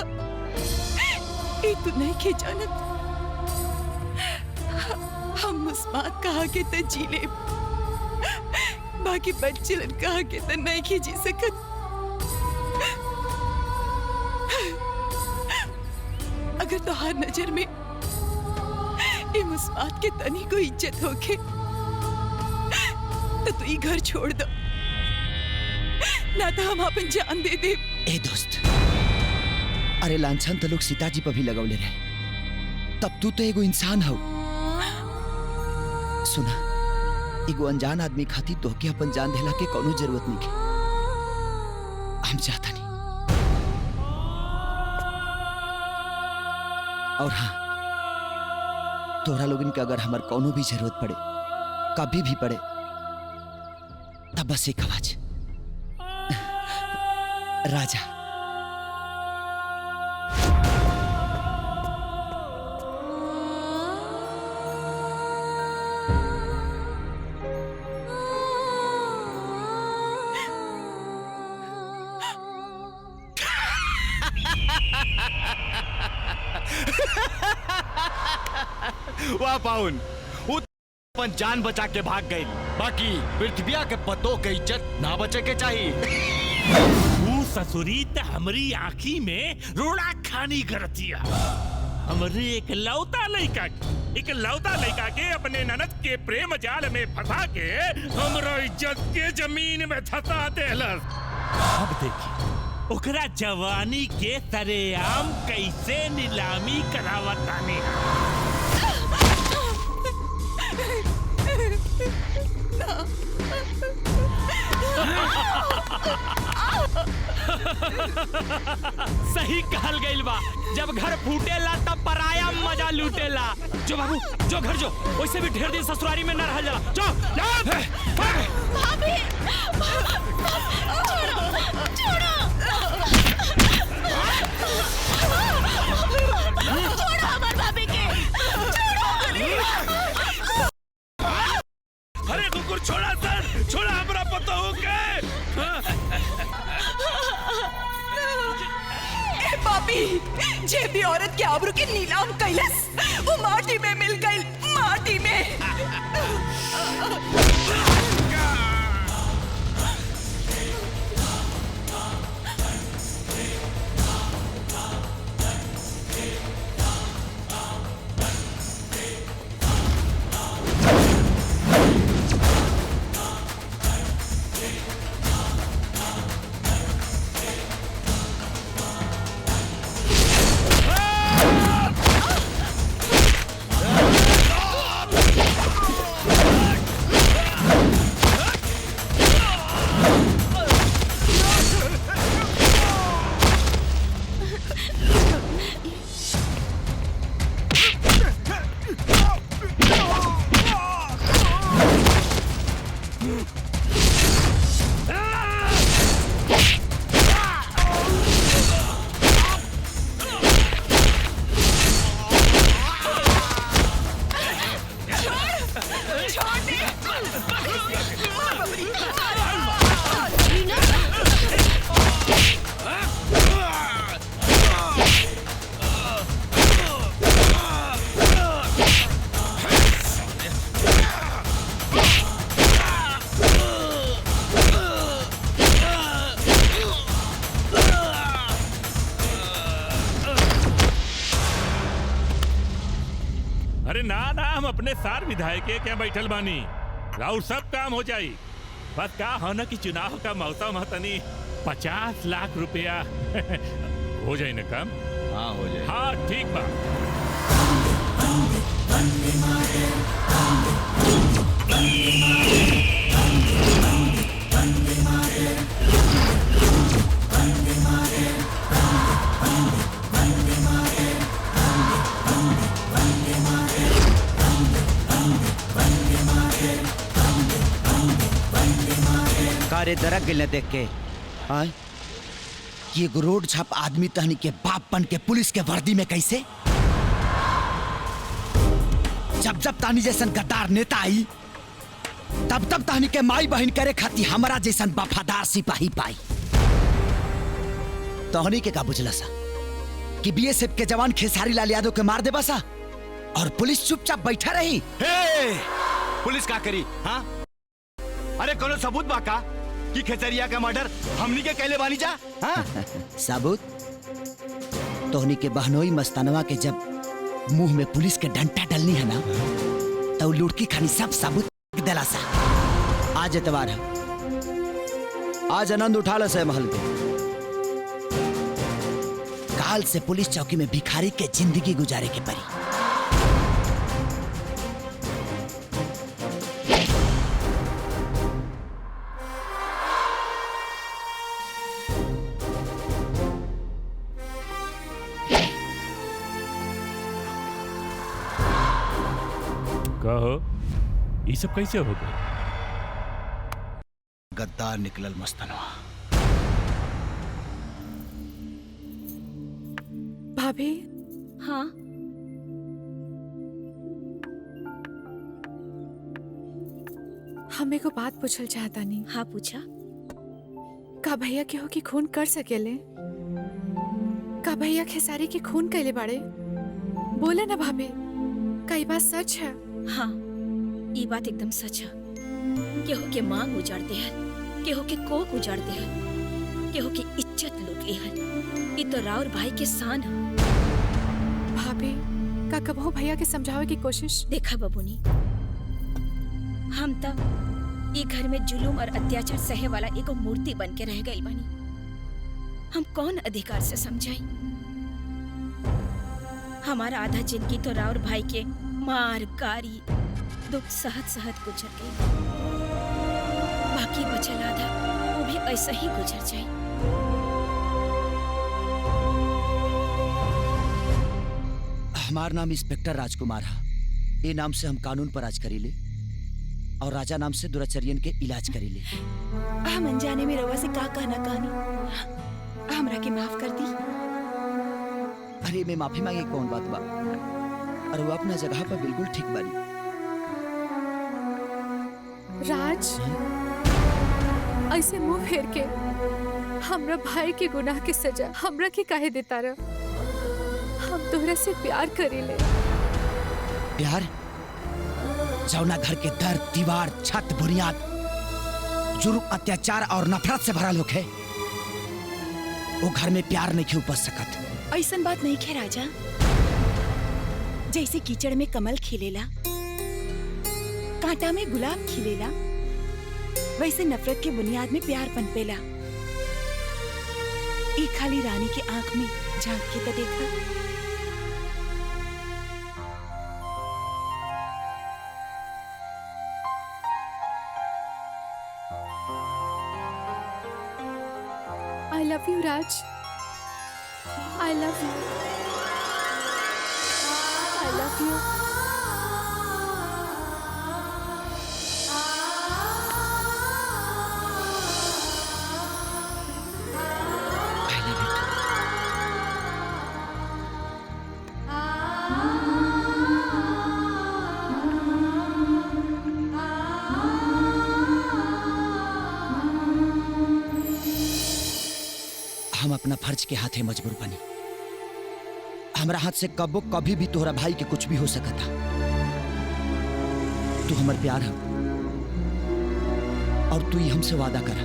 ये तू नहीं के जानत। हम मुस्मात कहा के त जी ले बाकी बच्चन कहा के त नहीं के जी सकत। अगर तोहार नजर में ये मुस्मात के तनी को इज्जत होके तो तू ये घर छोड़ दो ना तो हम अपन जान दे दे। ए दोस्त, अरे लांछन तो लोग सीताजी पर भी लगौले रहे। तब तू तो एगो इंसान हो। सुना, एगो अनजान आदमी खातिर तोहके अपन जान देला के कोनो जरूरत नहीं के। हम चाहता नहीं। और हाँ, तोरा लोगन के अगर हमार कोनो भी जरूरत पड़े, कभी भी पड़े, तब बस एक आवाज, राजा। वाह पाउन, वो अपन जान बचा के भाग गई। बाकी पृथ्विया के पतों के इज्जत ना बचे के चाहिए। वो ससुरी त हमरी आँखी में रोड़ा खानी करतिया। हमरे एक लौता लड़का के अपने ननद के प्रेम जाल में फंसा के हमरा इज्जत के जमीन में धसा देलस। अब देखी ओकरा जवानी के सरेआम कैसे नीलामी करावतानी। सही कहल गइल बा। जब घर फूटेला तब पराया मजा लूटेला। जो बाबू जो घर जो, वैसे भी ढेर दिन ससुरारी में न रह जाला। जो भाभी छोड़ो हमार भाभी के। अरे कुकुर छोड़ा सर, छोड़ा हमरा पता हो के। पापी, जे भी औरत के आबरू के नीलाम कैलस वो माटी में मिल गई, माटी में। हम अपने सार विधायक के क्या बैठल बानी, राउर सब काम हो जाई। बस का हो ना कि चुनाव का मौसम है, तनी 50 लाख रुपया हो जाए ना काम। हाँ हो जाए। हाँ ठीक बा। कारे दरक गिल देख के आय कि एगो रोड छाप आदमी तहनी के बाप बन के पुलिस के वर्दी में कैसे? जब जब तानी जैसन गद्दार नेता आई तब तब तानी के माई बहन करे खाती हमारा जैसन वफादार सिपाही पाई। तोहनी के का बुझला सा कि बीएसएफ के जवान खेसारी लाल यादव के मार दे बसा और पुलिस चुपचाप बैठा रही? पुलिस का करी? हाँ अरे कोनो सबूत बा का कि खेसरिया का मर्डर हमनी के कहले बानी जा? हाँ? सबूत तोहनी के बहनोई मस्तानवा के जब मुंह में पुलिस के डंटा डलनी है ना तो लुड़की खानी सब सबूत दिला सा। आज एतवार है, आज आनंद उठा लो महल के। काल से पुलिस चौकी में भिखारी के जिंदगी गुजारे के परी। कहो ये सब कैसे हो गए? गद्दार निकलल मस्तनवा। भाभी। हाँ हमें को बात पूछल चाहता नहीं। हाँ पूछा। का भैया केहू की खून कर सकेले? का भैया खेसारी की खून कैले बाड़े? बोले ना भाभी, कई बात सच है। हाँ ये बात एकदम सच है। केहू के मांग उजाड़ते हैं, केहू के कोक उजाड़ते हैं, केहू की इज्जत लूट ली है। ये तो राउर भाई के शान है। भाभी का कबहू भैया के समझावे की कोशिश? देखा बबूनी, हम तब ये घर में जुलूम और अत्याचार सहे वाला एगो मूर्ति बन के रह गई बनी। हम कौन अधिकार से समझाई? हमारा आधा जिंदगी तो राउर भाई के मार गारी दुख सहत सहत गुजर गई। बाकी बचल आधा वो भी ऐसा ही गुजर जाए। हमार नाम इंस्पेक्टर राजकुमार है। ये नाम से हम कानून पर राज करीले और राजा नाम से दुराचर्यन के इलाज करीले। हम अनजाने में रवा से का कहना कहानी, हमरा के माफ कर दी। अरे मैं माफी मांगे कौन बात बा? और वो अपना जगह पर बिल्कुल ठीक बानी। राज ऐसे मुंह फेर के हमरा भाई के गुनाह के सजा हमरा के काहे देता रहा? हम तोहरा से प्यार करीले। प्यार? जौना घर के दर दीवार छत बुनियाद जुर्म अत्याचार और नफरत से भरा लोग है, वो घर में प्यार नहीं क्यों उपज सकत? ऐसन बात नहीं खे राजा। जैसे कीचड़ में कमल खिलेला, कांटा में गुलाब खिलेला, वैसे नफरत के बुनियाद में प्यार पनपेला। एक खाली रानी के आंख में झांक के तो देखा। I love you, Raj. I love you. I love you. हम अपना फर्ज के हाथे मजबूर बनी। हमरा हाथ से कबो कभी भी तोहरा भाई के कुछ भी हो सकता। तू हमार प्यार है और तू ही हमसे वादा करा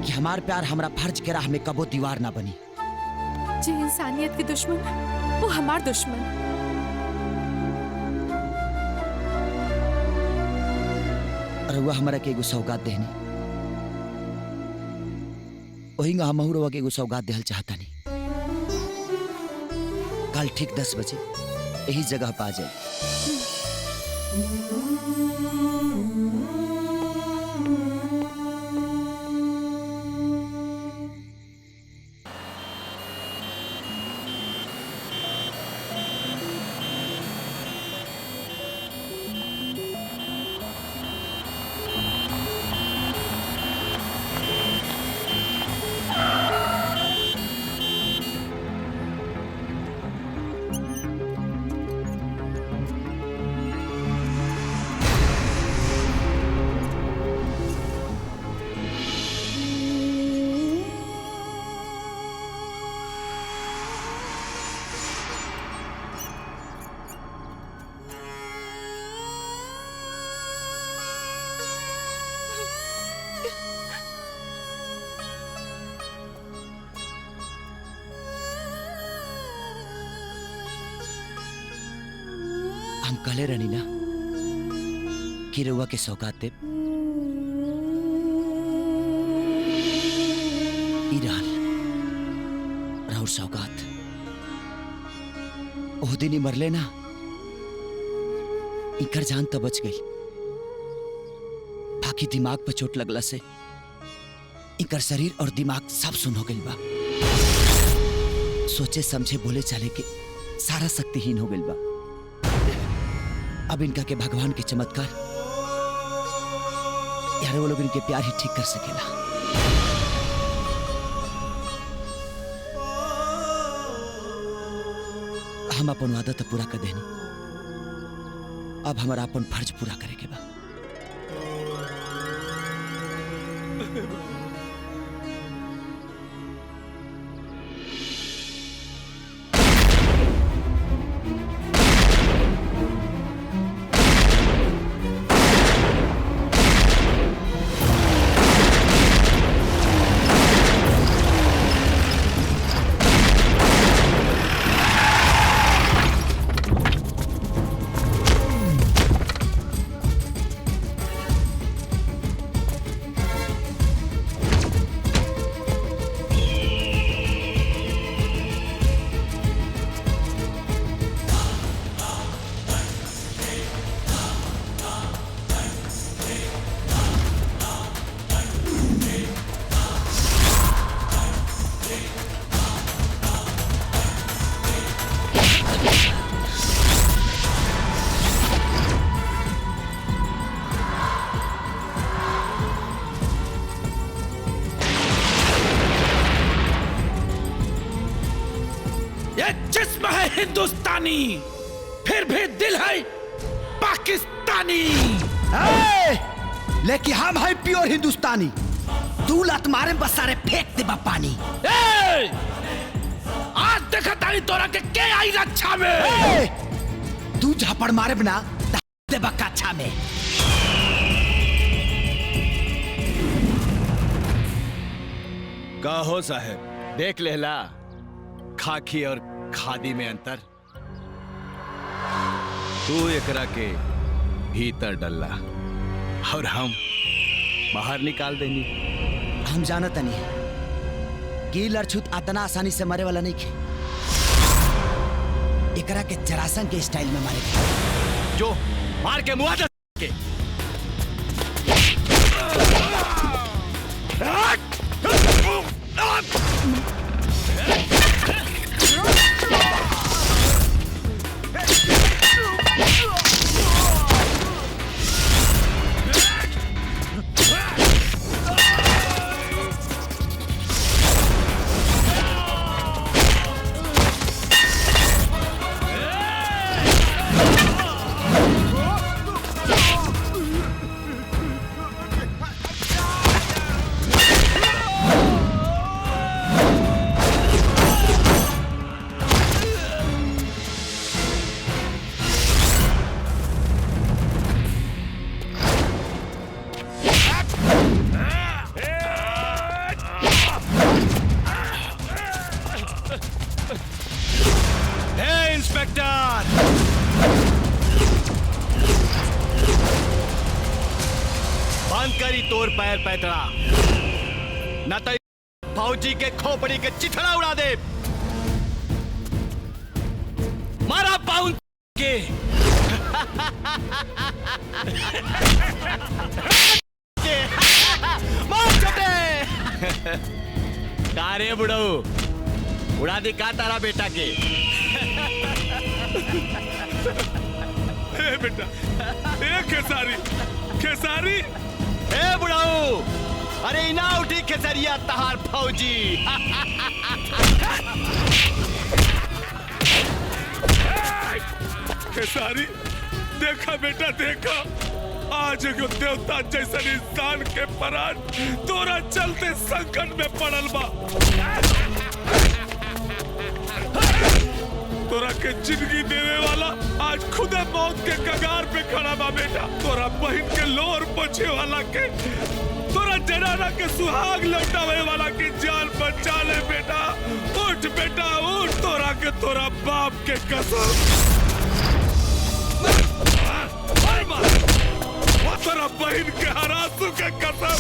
कि हमार प्यार हमरा फर्ज के राह में कबो दीवार ना बनी। जे इंसानियत के दुश्मन वो हमार दुश्मन। रउआ हमरा के एगो सौगात देहनी, वही हमहू रउआ के एगो सौगात देहल चाहतानी। कल ठीक 10 बजे यही जगह पे आ जाए। हम कहले रहनी ना कि रउआ के सौगात देब। ई रहल राउर सौगात। ओह दिन ही मरले ना, इनकर जान तो बच गई, बाकी दिमाग पे चोट लगला से इनकर शरीर और दिमाग सब सुन हो गई बा। सोचे समझे बोले चाले के सारा शक्तिहीन हो गई बा। अब इनका के भगवान के चमत्कार यार वो लोग इनके प्यार ही ठीक कर सकेला। हम अपन वादा तो पूरा कर देनी, अब हमारा अपन फर्ज पूरा करे के बा। जिस्म है हिंदुस्तानी, फिर भी दिल है पाकिस्तानी। लेकिन हम है प्योर हिंदुस्तानी। तू लत मारे बस सारे फेंक दे पानी। आज देखा तारी तोरा के आई रक्षा में। तू झापड़ मारे बना दे कच्छा में। का हो साहब, देख लेला खाकी और खादी में अंतर। तू एकरा के भीतर डल्ला और हम बाहर निकाल देनी। हम जानत नहीं कि लड़छुत इतना आसानी से मरे वाला नहीं खे। एकरा के जरासन के स्टाइल में मारे जो मार के मुआ दे के। करी तोर पैर पैतरा, न तो फौजी के खोपड़ी के चिथड़ा उड़ा दे। मारा पाउन के मार छोटे। का रे बुढ़ऊ, उड़ा दी का तारा बेटा के? ए बेटा, ए खेसारी, खेसारी। ए बुढ़ऊ, अरे इना उठी खेसरिया तहार फौजी। खेसारी, देखा बेटा देखा, आज एगो देवता जैसन इंसान के प्राण तोरा चलते संकट में पड़ल बा। तोरा के जिंदगी देने वाला आज खुद मौत के कगार पे खड़ा बा बेटा। तोरा बहन के लोर पोछे वाला के, तोरा जनाना के सुहाग लौटावे वाला की जान बचा ले बेटा। उठ बेटा उठ, तोरा के तोरा बाप के कसम। तोरा बहन के हरासू के कसम।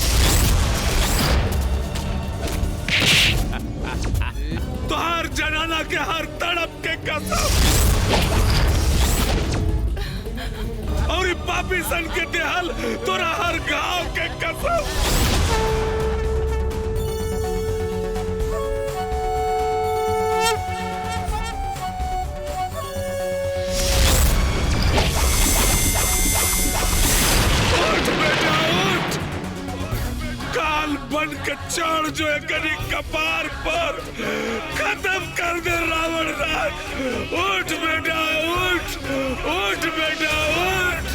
तोहार जनाना के हर तड़प के कसम। और ई पापी सन के देहल तोरा हर घाव के कसम। बन के चढ़ जो एकरी कपार पर, खत्म कर दे रावण राज। उठ बेटा उठ, उठ बेटा उठ।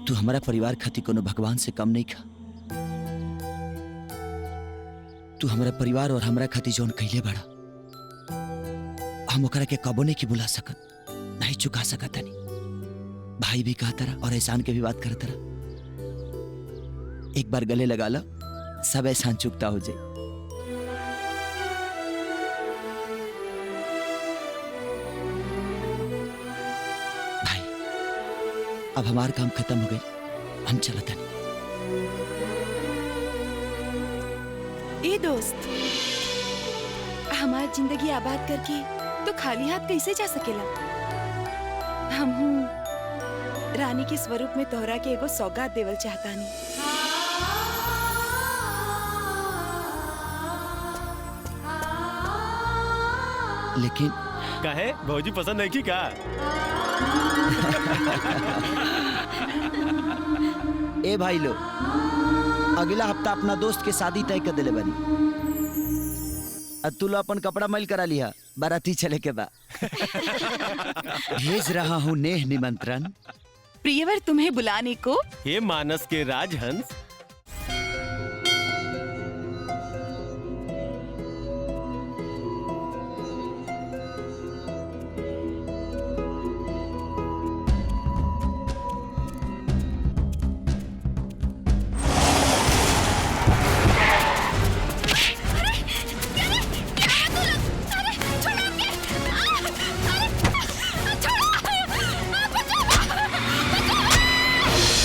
तू हमारा परिवार खातिर कोनो भगवान से कम नहीं खा। तू हमारा परिवार और हमरा खातिर जौन कइले बड़ा, हम ओकरा के कबो नहीं की बुला सकत, नहीं चुका सकत हनी। भाई भी कहा तरह और एहसान के भी बात कर तरह। एक बार गले लगा ला, सब एहसान चुकता हो जाए। अब हमार काम खत्म हो गई, हम चलत हनी। ए दोस्त, हमार जिंदगी आबाद करके तो खाली हाथ कैसे जा सकेला? हम रानी के स्वरूप में तोहरा के एगो सौगात देवल चाहतानी। लेकिन काहे भौजी पसंद है कि का? ए भाई लो, अगला हफ्ता अपना दोस्त के शादी तय कर दिले बनी। तू लो अपन कपड़ा मैल करा लिया, बाराती चले के बा। भेज रहा हूँ नेह निमंत्रण। प्रियवर तुम्हें बुलाने को। हे मानस के राजहंस,